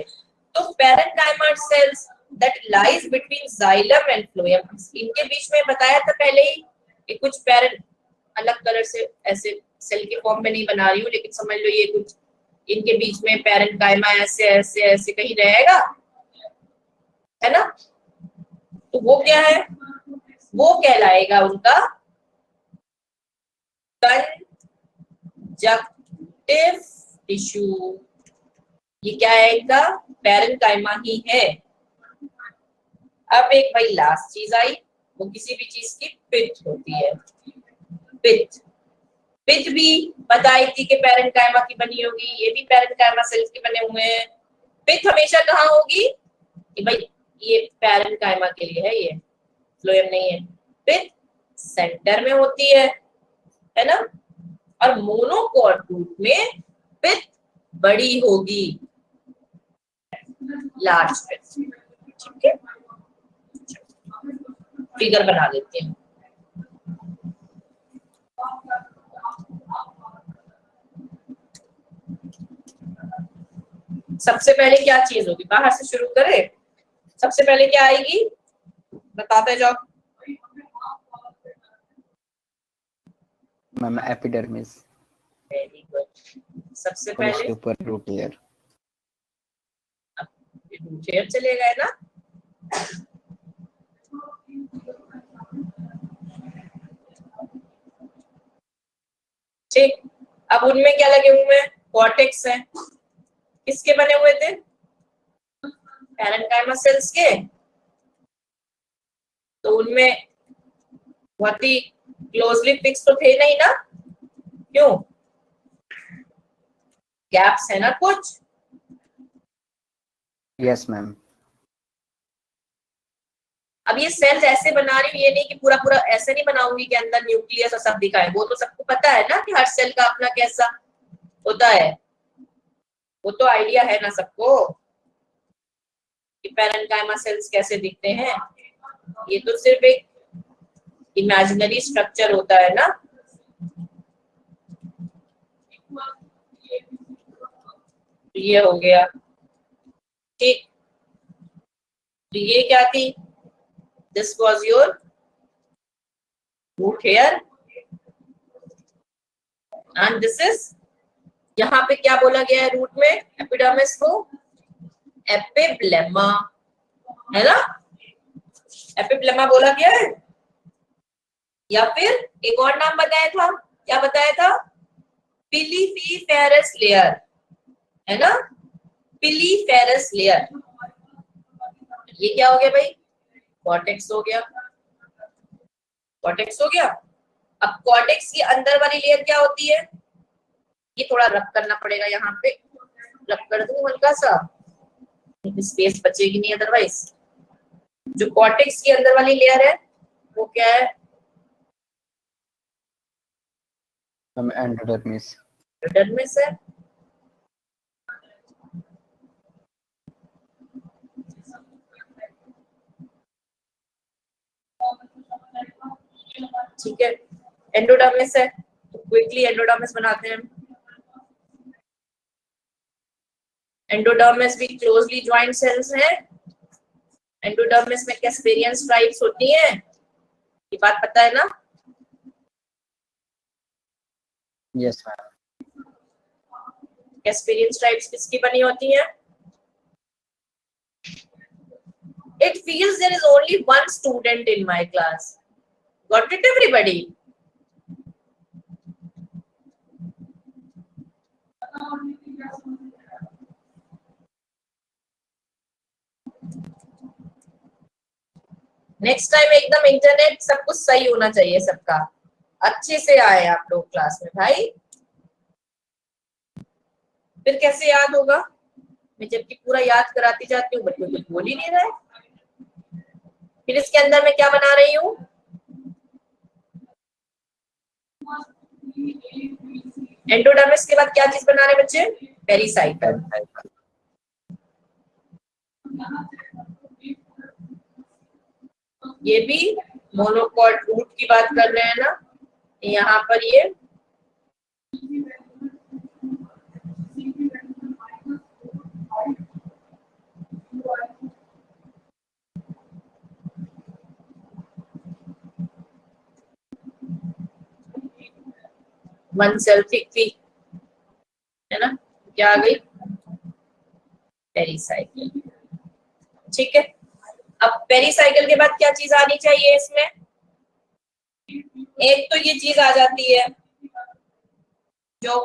तो parenchyma sales that lies between xylem and phloem, इनके बीच में बताया था पहले ही कि कुछ पैरेंट, अलग कलर से ऐसे सेल के फॉर्म में नहीं बना रही हूँ, लेकिन समझ लो ये कुछ इनके बीच में पैरेन्काइमा ऐसे ऐसे ऐसे कहीं रहेगा, है ना? तो वो क्या है, वो कहलाएगा उनका कंजक्टिव टिश्यू। ये क्या है, इनका पैरेन्काइमा ही है। अब एक भाई लास्ट चीज आई, वो किसी भी चीज की पिथ होती है। पिथ, पिथ भी बताई थी कि पैरेन्काइमा की बनी होगी, ये भी पैरेन्काइमा सेल्स के बने हुए हैं। पिथ हमेशा कहाँ होगी, कि भाई ये पैरेन्काइमा के लिए है, ये फ्लोएम नहीं है। पिथ सेंटर में होती है ना? और मोनोकॉट रूट में पिथ बड़ी होगी, लार्ज पिथ। ठीक है, फिगर बना देते हैं। सबसे पहले क्या चीज होगी, बाहर से शुरू करें? सबसे पहले क्या आएगी, बताते जाओ। Ma'am, epidermis. Very good. सबसे और उसके पहले ऊपर रूट हेयर. रूट हेयर चले गए ना? ठीक, अब उनमें क्या लगे हुए हैं, कॉर्टेक्स है। किसके बने हुए थे, पैरेन्काइमा सेल्स के। तो उनमें बहुत ही क्लोजली फिक्स तो थे नहीं ना, क्यों, गैप्स है ना कुछ। Yes, ma'am. अब ये सेल्स ऐसे बना रही हूँ, ये नहीं कि पूरा पूरा ऐसे नहीं बनाऊंगी कि अंदर न्यूक्लियस और सब दिखाए, वो तो सबको पता है ना कि हर सेल का अपना कैसा होता है, वो तो आइडिया है ना सबको कि पैरेन्काइमा सेल्स कैसे दिखते हैं। ये तो सिर्फ एक इमेजिनरी स्ट्रक्चर होता है ना। ये हो गया, ठीक। तो ये क्या थी, this was your root hair, and this is, यहाँ पे क्या बोला गया है रूट में एपिडर्मिस को, एपिब्लेमा, है ना, एपिब्लेमा बोला गया है। या फिर एक और नाम बताया था, क्या बताया था, पिलीफेरस लेयर, है ना, पिलीफेरस लेयर। ये क्या हो गया भाई, कॉर्टेक्स हो गया, कॉर्टेक्स हो गया। अब कॉर्टेक्स की अंदर वाली लेयर क्या होती है, ये थोड़ा रब करना पड़ेगा, यहाँ पे रब कर दूं हल्का सा, स्पेस बचेगी नहीं अदरवाइज। जो कॉर्टेक्स की अंदर वाली लेयर है वो क्या है, एंडोडर्मिस। एपिडर्मिस है। ठीक है, एंडोडर्मिस है, तो क्विकली एंडोडर्मिस बनाते हैं। एंडोडर्मिस भी क्लोजली ज्वाइंट सेल्स हैं। एंडोडर्मिस में कैस्पेरियन स्ट्राइप्स होती हैं, ये बात पता है ना। Yes ma'am. कैस्पेरियन स्ट्राइप्स किसकी बनी होती हैं। It feels there is only one student in my class. Got it everybody? Next time एकदम इंटरनेट सब कुछ सही होना चाहिए, सबका अच्छे से आए आप लोग क्लास में भाई, फिर कैसे याद होगा। मैं जबकि पूरा याद कराती जाती हूँ बच्चे कुछ बोल ही नहीं रहे। फिर इसके अंदर मैं क्या बना रही हूँ, एंडोडर्मिस के बाद क्या चीज बना रहे बच्चे, पेरिसाइकल। ये भी मोनोकॉट रूट की बात कर रहे हैं ना, यहाँ पर ये वन सेल्फिक थी, है ना, क्या आ गई, पेरिसाइकिल। ठीक है, अब पेरिसाइकिल के बाद क्या चीज आनी चाहिए इसमें, एक तो ये चीज आ जाती है जो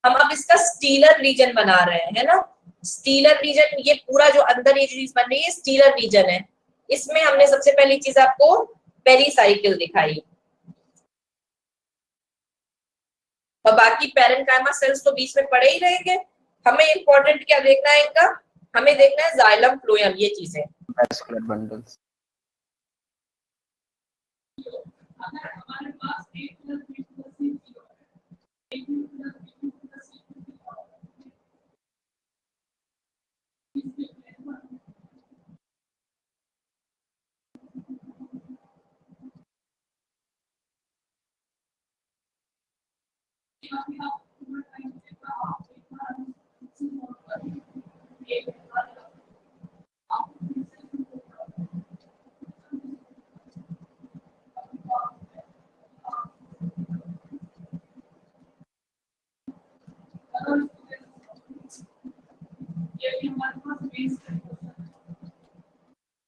हम अब इसका स्टीलर रीजन बना रहे हैं, है ना, स्टीलर रीजन, ये पूरा जो अंदर ये चीज बन रही है स्टीलर रीजन है। इसमें हमने सबसे पहली चीज आपको पेरिसाइकिल दिखाई, और बाकी पैरेन्काइमा सेल्स तो बीच में पड़े ही रहेंगे। हमें इंपॉर्टेंट क्या देखना है इनका, हमें देखना है जाइलम फ्लोएम, ये चीजें। Vascular bundles.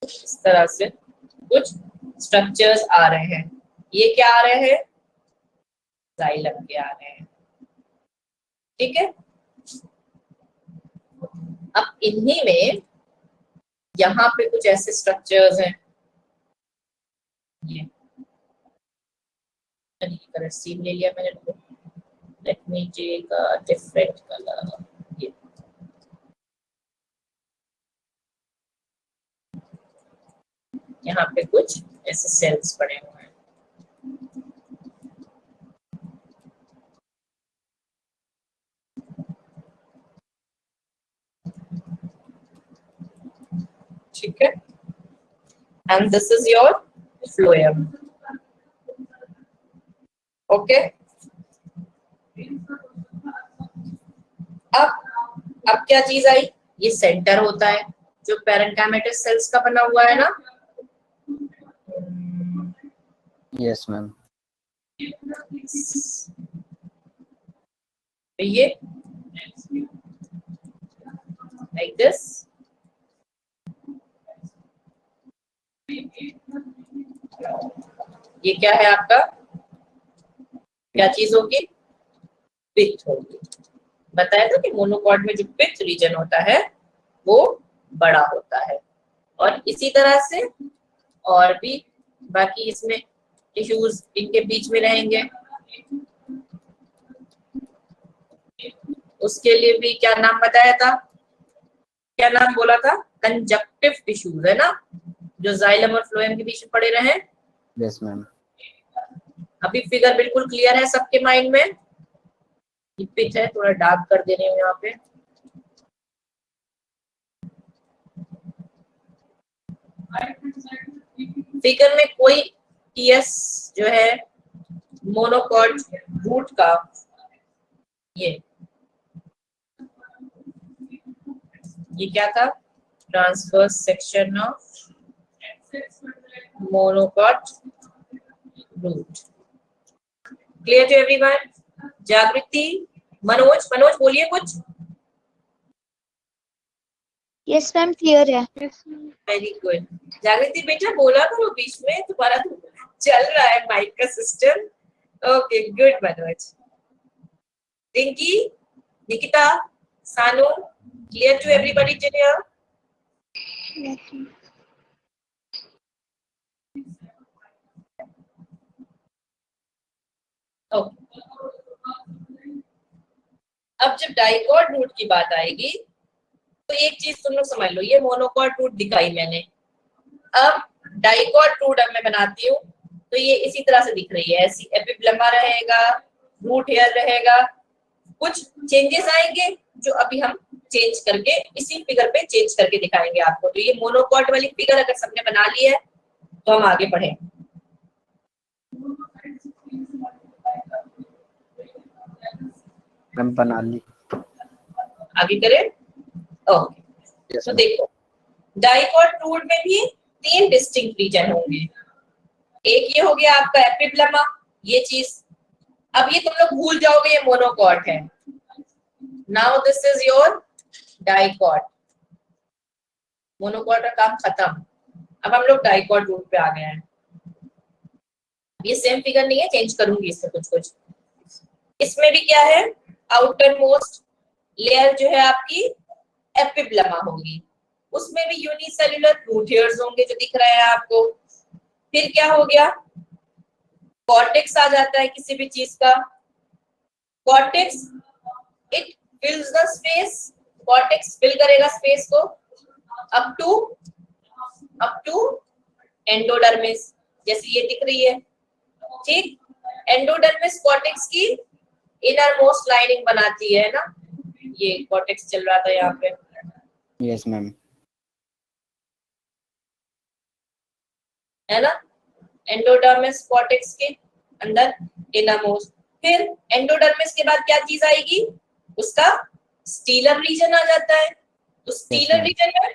इस तरह से कुछ स्ट्रक्चर्स आ रहे हैं, ये क्या आ रहे हैं, जाइलम के आ रहे हैं। ठीक है, अब इन्हीं में यहाँ पे कुछ ऐसे स्ट्रक्चर्स हैं, ये कलर सीन ले लिया मैंने, let me take a different colour. ये यहाँ पे कुछ ऐसे सेल्स पड़े हुए हैं, ठीक है, and this is your phloem. Okay, अब क्या चीज आई, ये सेंटर होता है जो पैरेन्काइमेटस सेल्स का बना हुआ है ना। Yes ma'am. तो ये लाइक दिस, ये क्या है आपका, क्या चीज होगी, पिथ होगी। बताया था कि मोनोकॉट में जो पिथ रीजन होता है वो बड़ा होता है। और इसी तरह से और भी बाकी इसमें टिश्यूज इनके बीच में रहेंगे, उसके लिए भी क्या नाम बताया था, क्या नाम बोला था, कंजक्टिव टिश्यूज है ना, जो जाइलम और फ्लोएम के बीच में पड़े रहे। Yes ma'am. अभी फिगर बिल्कुल क्लियर है सबके माइंड में। ये पिच है, थोड़ा डार्क कर दे रही हूँ यहाँ पे। फिगर में कोई टीएस जो है मोनोकॉट रूट का, ये क्या था, transverse section of monocot root. Clear to everyone? Jagriti, Manoj बोलिए कुछ। यस मैम, क्लियर है। Yes, ma'am. Very good. Jagriti बेटा बोला करो बीच में, तुम्हारा तो चल रहा है माइक का system. Okay good Manoj. Rinki, Nikita, Sanu, clear to everybody here? Yes, ma'am. Okay. अब जब डाइकॉट रूट की बात आएगी तो एक चीज तुम लोग समझ लो, ये मोनोकॉट रूट दिखाई मैंने, अब डाइकॉट रूट अब मैं बनाती हूँ तो ये इसी तरह से दिख रही है, ऐसी एपिब्लमा रहेगा, रूट हेयर रहेगा, कुछ चेंजेस आएंगे जो अभी हम चेंज करके इसी फिगर पे चेंज करके दिखाएंगे आपको। तो ये मोनोकॉट वाली फिगर अगर सबने बना ली है तो हम आगे बढ़े। मैम बना ली। आगे करें? ओके। यस तो मैम। देखो, डाइकॉट रूट में भी 3 डिस्टिंक्ट रीजन होंगे। एक ये हो गया आपका एपिब्लमा, ये चीज, अब ये तुम लोग भूल जाओगे ये मोनोकॉट है। Now this is your dicot. Monocot का काम खत्म, अब हम लोग डाइकॉट रूट पे आ गए हैं। ये सेम फिगर नहीं है, चेंज करूंगी इसमें कुछ। इसमें भी क्या है, आउटर मोस्ट लेयर जो है आपकी एपिब्लमा होगी, उसमें भी यूनिसेल्युलर रूट हेयर्स होंगे जो दिख रहे हैं आपको। फिर क्या हो गया, कॉर्टेक्स आ जाता है किसी भी चीज का। Cortex it fills the space, cortex fill करेगा स्पेस को अप टू एंडोडर्मिस, जैसे ये दिख रही है, ठीक। एंडोडर्मिस कॉर्टेक्स की इनर मोस्ट लाइनिंग बनाती है ना, ये कॉर्टेक्स चल रहा था यहाँ पे। Yes ma'am. है ना, एंडोडर्मिस कॉर्टेक्स के अंदर इनर मोस्ट। फिर एंडोडर्मिस के बाद क्या चीज आएगी, उसका स्टीलर रीजन आ जाता है। तो स्टीलर ma'am. रीजन में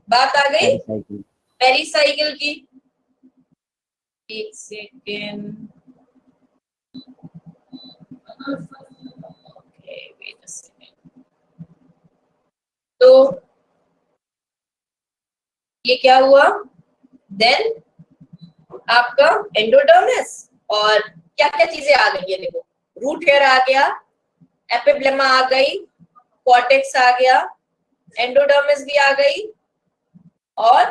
बात आ गई पेरिसाइकिल। पेरिसाइकिल की। एक सेकेंड, तो ये क्या हुआ, देन आपका एंडोडर्मिस और क्या क्या चीजें आ गई है, देखो रूट हेयर आ गया, एपिब्लेमा आ गई, कॉर्टेक्स आ गया, एंडोडर्मिस भी आ गई और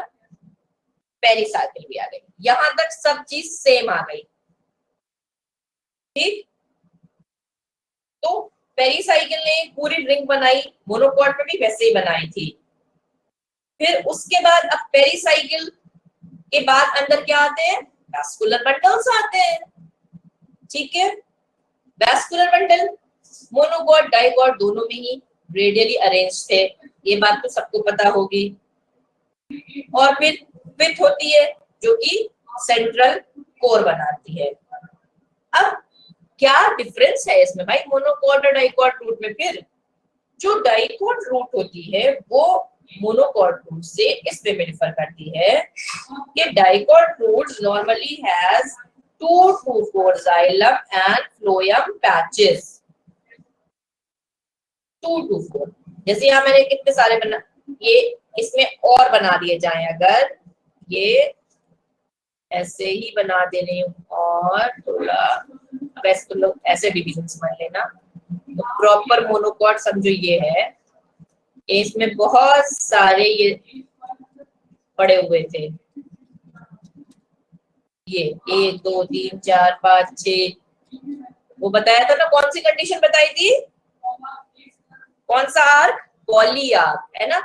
पेरिसाइकिल भी आ गई। यहां तक सब चीज सेम आ गई, ठीक। तो पेरिसाइकिल ने एक पूरी रिंग बनाई, मोनोकॉट में भी वैसे ही बनाई थी। फिर उसके बाद अब पेरिसाइकिल के बाद अंदर क्या आते हैं, वैस्कुलर बंडल्स आते हैं, ठीक है। वैस्कुलर बंडल मोनोकॉट डाइकॉट दोनों में ही रेडियली अरेंज थे, ये बात तो सबको पता होगी। और फिर पिथ होती है जो कि सेंट्रल कोर बनाती है। अब क्या डिफरेंस है इसमें भाई मोनोकॉट और डाइकॉट रूट में? फिर जो डाइकॉट रूट होती है वो मोनोकॉट रूट से इस वे में डिफर करती है कि dicot root normally has 2 to 4 xylem and phloem patches। 2 to 4। जैसे यहाँ मैंने कितने सारे बना, ये इसमें और बना दिए जाए, अगर ये ऐसे ही बना दे रही हूँ और थोड़ा, वैसे तो लोग ऐसे डिवीजन समझ लेना, तो प्रॉपर मोनोकॉट समझो ये है, इसमें बहुत सारे ये पड़े हुए थे, ये 1 2 3 4 5 6, वो बताया था ना, कौन सी कंडीशन बताई थी, कौन सा आर्क, पॉली आर्क है ना,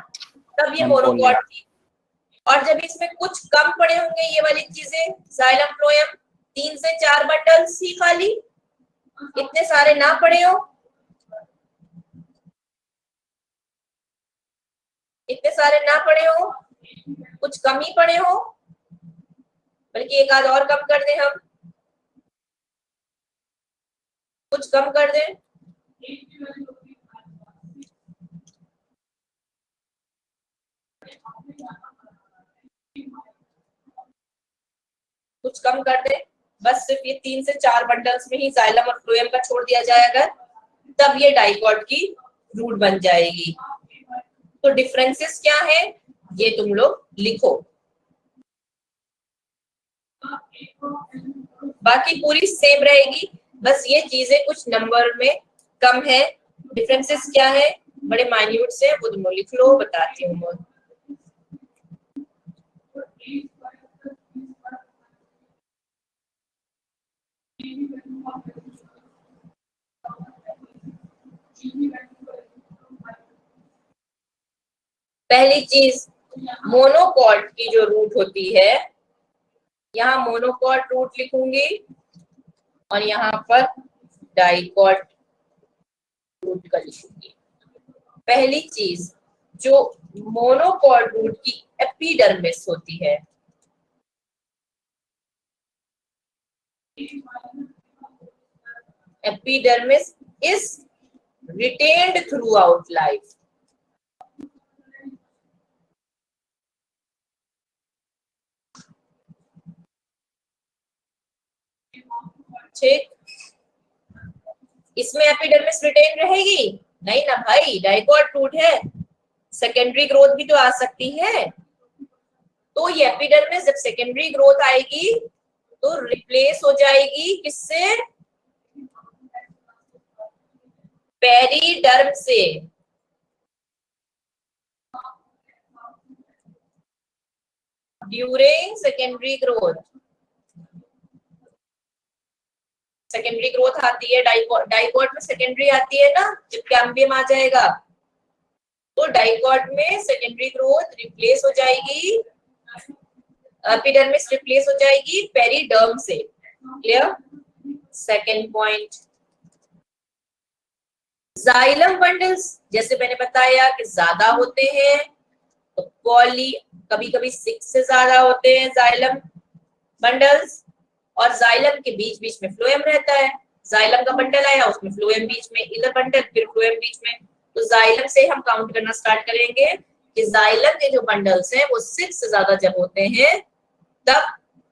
तब ये मैम मोनोकॉट थी। और जब इसमें कुछ कम पड़े होंगे ये वाली चीजें, जाइलम फ्लोएम, 3 से 4 बंडल्स ही खाली, इतने सारे ना पड़े हो, इतने सारे ना पड़े हो, कुछ कम ही पड़े हो, बल्कि एक आध और कम कर दें हम, कुछ कम कर दें, कुछ कम कर दें, बस सिर्फ ये 3 से 4 बंडल्स में ही जाइलम और फ्लोएम का छोड़ दिया जाए अगर, तब ये डाइकॉट की रूट बन जाएगी। तो डिफरेंसेस क्या है ये तुम लोग लिखो, बाकी पूरी सेम रहेगी, बस ये चीजें कुछ नंबर में कम है। डिफरेंसेस क्या है, बड़े माइन्यूट से, वो तुम लोग लिख लो, बताती हूँ मैं। पहली चीज, मोनोकॉट की जो रूट होती है, यहाँ मोनोकॉट रूट लिखूंगी और यहाँ पर डाइकॉट रूट का लिखूंगी। पहली चीज, जो मोनोकॉट रूट की एपिडर्मिस होती है, epidermis is retained throughout life। ठीक, इसमें एपिडर्मिस रिटेन रहेगी नहीं ना भाई, डाइकॉट रूट है, सेकेंडरी ग्रोथ भी तो आ सकती है, तो ये एपिडर्मिस जब सेकेंडरी ग्रोथ आएगी तो रिप्लेस हो जाएगी किससे, पेरिडर्म से। During secondary growth, secondary growth आती है, डाइकॉट में सेकेंडरी आती है ना, जब कैम्बियम आ जाएगा तो डाइकॉट में सेकेंडरी ग्रोथ रिप्लेस हो जाएगी, एपिडर्मिस रिप्लेस हो जाएगी पेरिडर्म से। Clear. Second point, xylem bundles जैसे मैंने बताया कि ज्यादा होते हैं, तो पॉली, कभी कभी 6 से ज्यादा होते हैं जाइलम बंडल्स, और जाइलम के बीच बीच में फ्लोएम रहता है, जाइलम का बंडल आया उसमें फ्लोएम बीच में, इधर बंडल फिर फ्लोएम बीच में, तो जाइलम से हम काउंट करना स्टार्ट करेंगे कि जाइलम के जो बंडल्स हैं वो 6 से ज्यादा जब होते हैं तब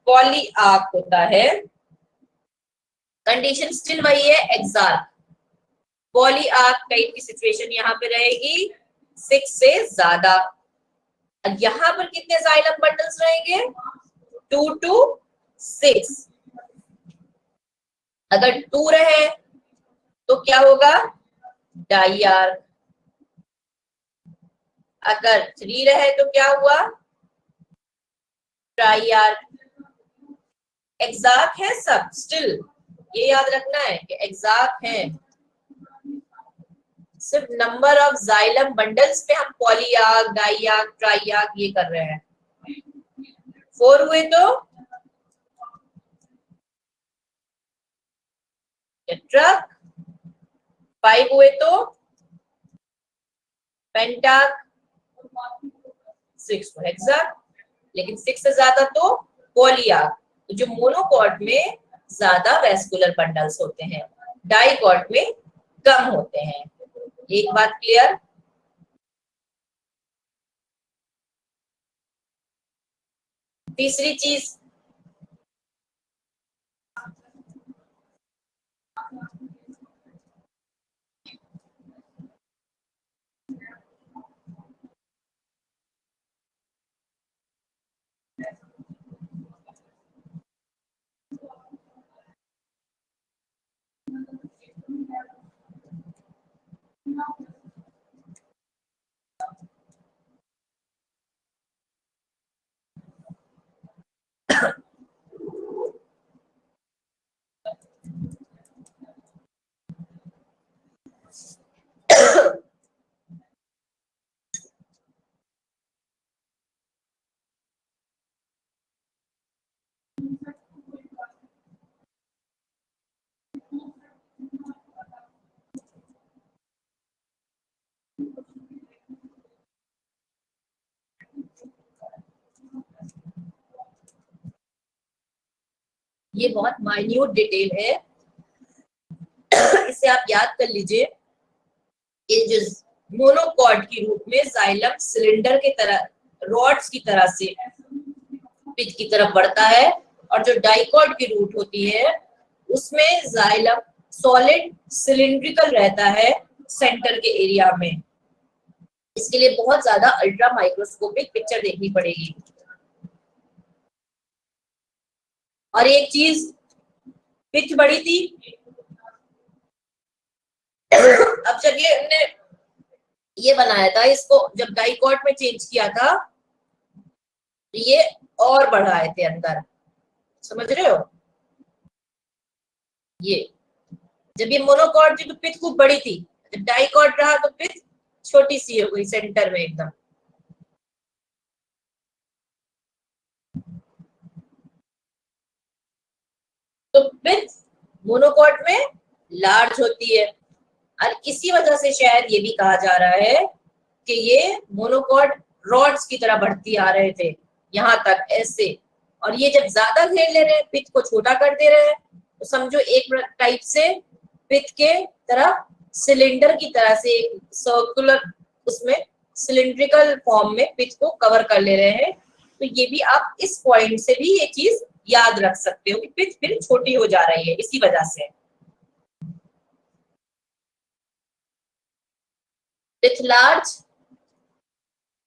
पॉली आर्क होता है। कंडीशन स्टिल वही है, एक्सार्क, पॉली आर्क टाइप की सिचुएशन यहाँ पे रहेगी 6 से ज्यादा। यहाँ पर कितने जाइलम बंडल्स रहेंगे, 2 to 6। अगर 2 रहे तो क्या होगा, डाई आर्क, अगर 3 रहे तो क्या हुआ, ट्राई आर्क। एक्सार्क है सब स्टिल, ये याद रखना है कि एक्सार्क है, सिर्फ नंबर ऑफ जाइलम बंडल्स पे हम polyarch, diarch, triarch ये कर रहे हैं। 4 हुए तो टेट्राक, 5 हुए तो पेंटाक, 6 तो हेक्साक, लेकिन 6 से ज्यादा तो पॉलीआर्क। तो जो मोनोकॉट में ज्यादा वेस्कुलर बंडल्स होते हैं, डाइकॉट में कम होते हैं। एक बात क्लियर। तीसरी चीज, ये बहुत माइन्यूट डिटेल है, इसे आप याद कर लीजिए। ये जो मोनोकॉट की रूप में जाइलम सिलेंडर के तरह, रॉड्स की तरह से पिच की तरफ बढ़ता है, और जो डाइकॉट की रूट होती है उसमें जाइलम सॉलिड सिलिंड्रिकल रहता है सेंटर के एरिया में। इसके लिए बहुत ज्यादा अल्ट्रा माइक्रोस्कोपिक पिक्चर देखनी पड़ेगी। और एक चीज, पिच बड़ी थी, अब जब ये हमने ये बनाया था, इसको जब डाइकॉट में चेंज किया था तो ये और बढ़ाए थे अंदर, समझ रहे हो? ये जब ये मोनोकॉट थी तो पिच खूब बड़ी थी, जब डाइकॉट रहा तो पिच छोटी सी हो गई सेंटर में एकदम। तो पिच मोनोकॉट में लार्ज होती है, और इसी वजह से शायद ये भी कहा जा रहा है कि ये मोनोकॉट रॉड्स की तरह बढ़ती आ रहे थे यहाँ तक ऐसे, और ये जब ज्यादा घेर ले रहे हैं, पिच को छोटा कर दे रहे हैं, तो समझो एक टाइप से पिच के तरह सिलेंडर की तरह से एक सर्कुलर, उसमें सिलिंड्रिकल फॉर्म में पिच को कवर कर ले रहे हैं। तो ये भी आप इस पॉइंट से भी ये चीज याद रख सकते हो कि पिच फिर छोटी हो जा रही है इसी वजह से। Pitch large,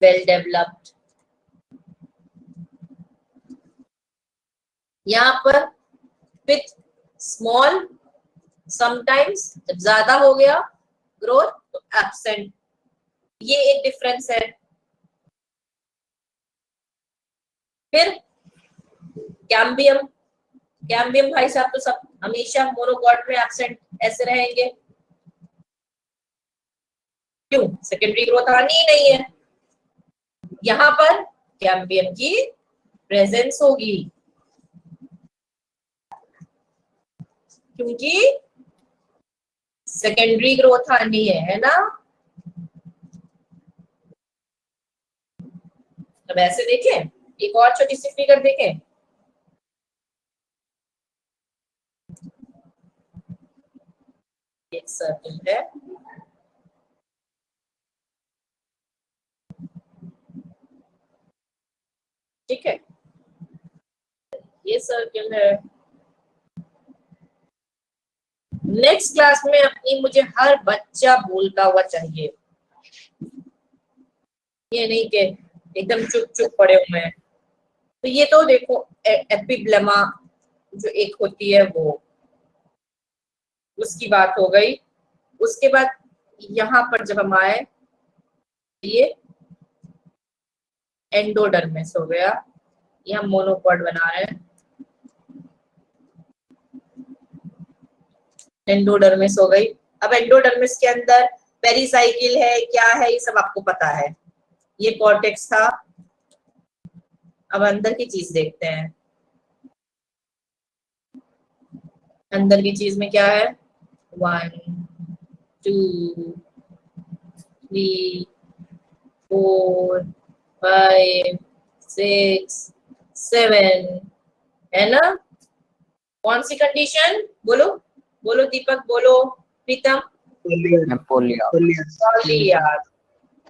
well developed. यहाँ पर पिच स्मॉल, समटाइम्स जब ज्यादा हो गया ग्रोथ तो एब्सेंट, ये एक डिफरेंस है। फिर कैम्बियम, कैम्बियम भाई साहब तो सब हमेशा मोनोकॉट में एब्सेंट ऐसे रहेंगे, क्यों? सेकेंडरी ग्रोथ आनी ही नहीं है। यहाँ पर कैम्बियम की प्रेजेंस होगी क्योंकि सेकेंडरी ग्रोथ आनी है ना। अब ऐसे देखें, एक और छोटी सी फिगर देखें, एक सर्कल है, ठीक है, ये सर्कल है। नेक्स्ट क्लास में अपनी मुझे हर बच्चा बोलता हुआ चाहिए, ये नहीं कि एकदम चुप चुप पड़े हुए हैं। तो ये तो देखो एपिब्लेमा जो एक होती है वो, उसकी बात हो गई। उसके बाद यहाँ पर जब हम आए, ये एंडोडर्मिस हो गया, ये हम मोनोकॉट बना रहे हैं, एंडोडर्मिस हो गई। अब एंडोडर्मिस के अंदर पेरिसाइकिल है, क्या है, ये सब आपको पता है। ये कॉर्टेक्स था। अब अंदर की चीज देखते हैं, अंदर की चीज में क्या है, 1 2 3 4 5 6 7 है ना। कौन सी कंडीशन, बोलो बोलो दीपक, बोलो प्रीतम, पॉलीयार।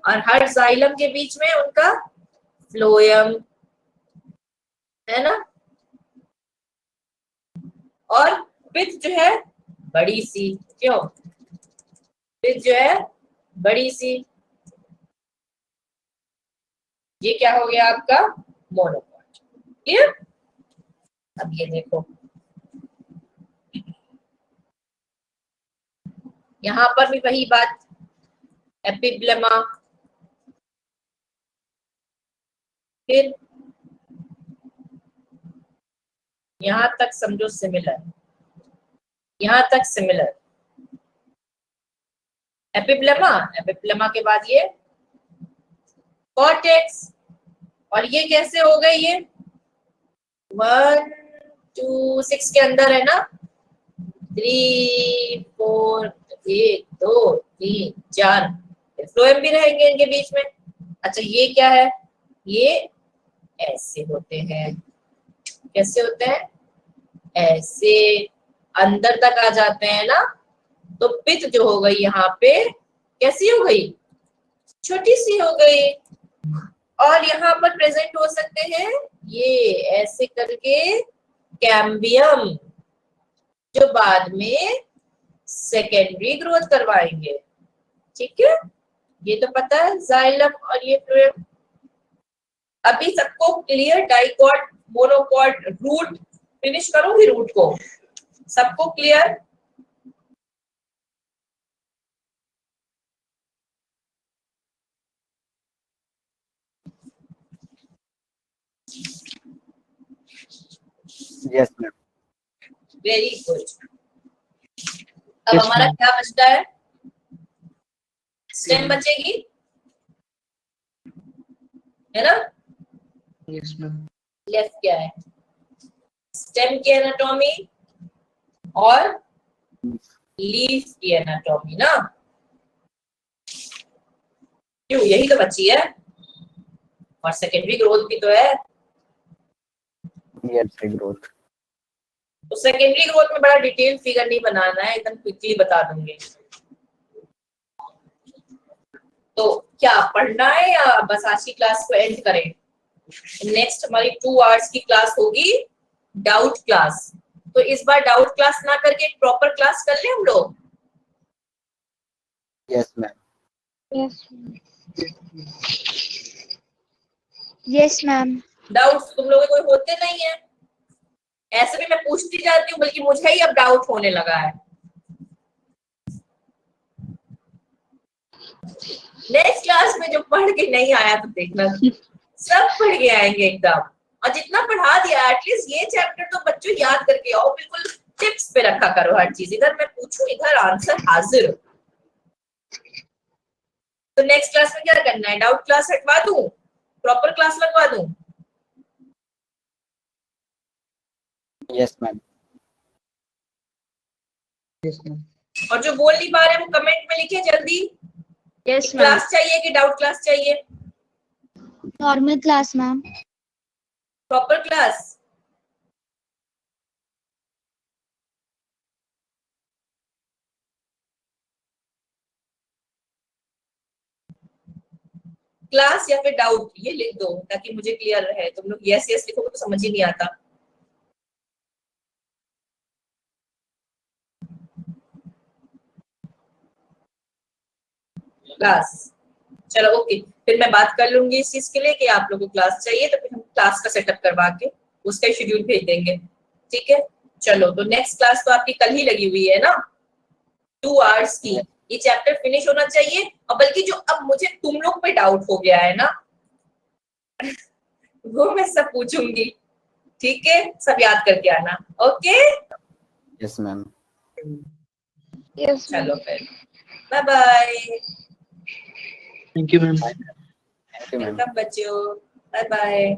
और हर जाइलम के बीच में उनका फ्लोएम है ना। और पिच जो है बड़ी सी, क्यों? पिच जो है बड़ी सी, ये क्या हो गया आपका मोनोकॉट। क्लियर? अब ये देखो, यहाँ पर भी वही बात, एपिब्लेमा, फिर यहां तक समझो सिमिलर, यहां तक सिमिलर, एपिब्लेमा, एपिब्लेमा के बाद ये कॉर्टेक्स, और ये कैसे हो गई, ये 1 2 6 के अंदर है ना, 3 4 1 2 3 4 फ्लोएम भी रहेंगे इनके बीच में। अच्छा ये क्या है, ये ऐसे होते हैं, कैसे होते हैं, ऐसे अंदर तक आ जाते हैं ना, तो पित जो हो गई यहाँ पे कैसी हो गई, छोटी सी हो गई। और यहाँ पर प्रेजेंट हो सकते हैं ये ऐसे करके कैम्बियम, जो बाद में सेकेंडरी ग्रोथ करवाएंगे। ठीक है, ये तो पता है जाइलम और ये फ्लोएम। अभी सबको clear, dicot, monocot, root finish करूंगी, रूट को सबको clear. Yes ma'am. Very good. अब Yes, हमारा ma'am. क्या बचता है, स्टेम बचेगी, है ना। Yes, ma'am. लेफ्ट क्या है, स्टेम की एनाटॉमी और लीफ की एनाटॉमी ना, क्यों, यही तो बची है। और सेकेंडरी ग्रोथ भी तो है। Yes growth. तो सेकेंडरी ग्रोथ में बड़ा डिटेल फिगर नहीं बनाना है, एकदम क्विकली बता दूंगी। तो क्या पढ़ना है या बस आज की क्लास को एंड करें। नेक्स्ट हमारी 2 आवर्स की क्लास होगी डाउट क्लास। तो इस बार डाउट क्लास ना करके एक प्रॉपर क्लास कर ले हम लोग। Yes ma'am. Yes. Yes, ma'am. Doubts तुम लोगों को कोई होते नहीं है, ऐसे भी मैं पूछती जाती हूँ, बल्कि मुझे ही अब डाउट होने लगा है। नेक्स्ट क्लास में जो पढ़ के नहीं आया तो देखना, सब पढ़ के आएंगे एकदम। और जितना पढ़ा दिया एटलीस्ट ये चैप्टर तो बच्चों याद करके आओ, बिल्कुल टिप्स पे रखा करो हर चीज, इधर मैं पूछूं इधर आंसर हाजिर। तो नेक्स्ट क्लास में क्या करना है, डाउट क्लास हटवा दूं, प्रॉपर क्लास लगवा दूं। Yes ma'am. Yes, ma'am. और जो बोल नहीं पा रहे वो कमेंट में लिखे जल्दी, Yes, ma'am. क्लास चाहिए कि डाउट क्लास चाहिए, Normal class, ma'am. Proper class. Class या फिर डाउट ये लिख दो ताकि मुझे क्लियर रहे। तुम लोग यस यस लिखोगे तो समझ ही नहीं आता। क्लास, चलो ओके, फिर मैं बात कर लूंगी इस चीज के लिए कि आप लोगों को क्लास चाहिए, तो फिर हम क्लास का सेटअप करवा के उसका ही शेड्यूल भेज देंगे। ठीक है, चलो तो नेक्स्ट क्लास तो आपकी कल ही लगी हुई है ना, 2 आवर्स की। ये चैप्टर फिनिश होना चाहिए। और बल्कि जो अब मुझे तुम लोग पे डाउट हो गया है ना, वो मैं सब पूछूंगी। ठीक है, सब याद करके आना। Okay, yes ma'am. Yes, ma'am. चलो फिर bye bye. Thank you, ma'am. Thank you ma'am. Welcome बच्चों, बाय बाय।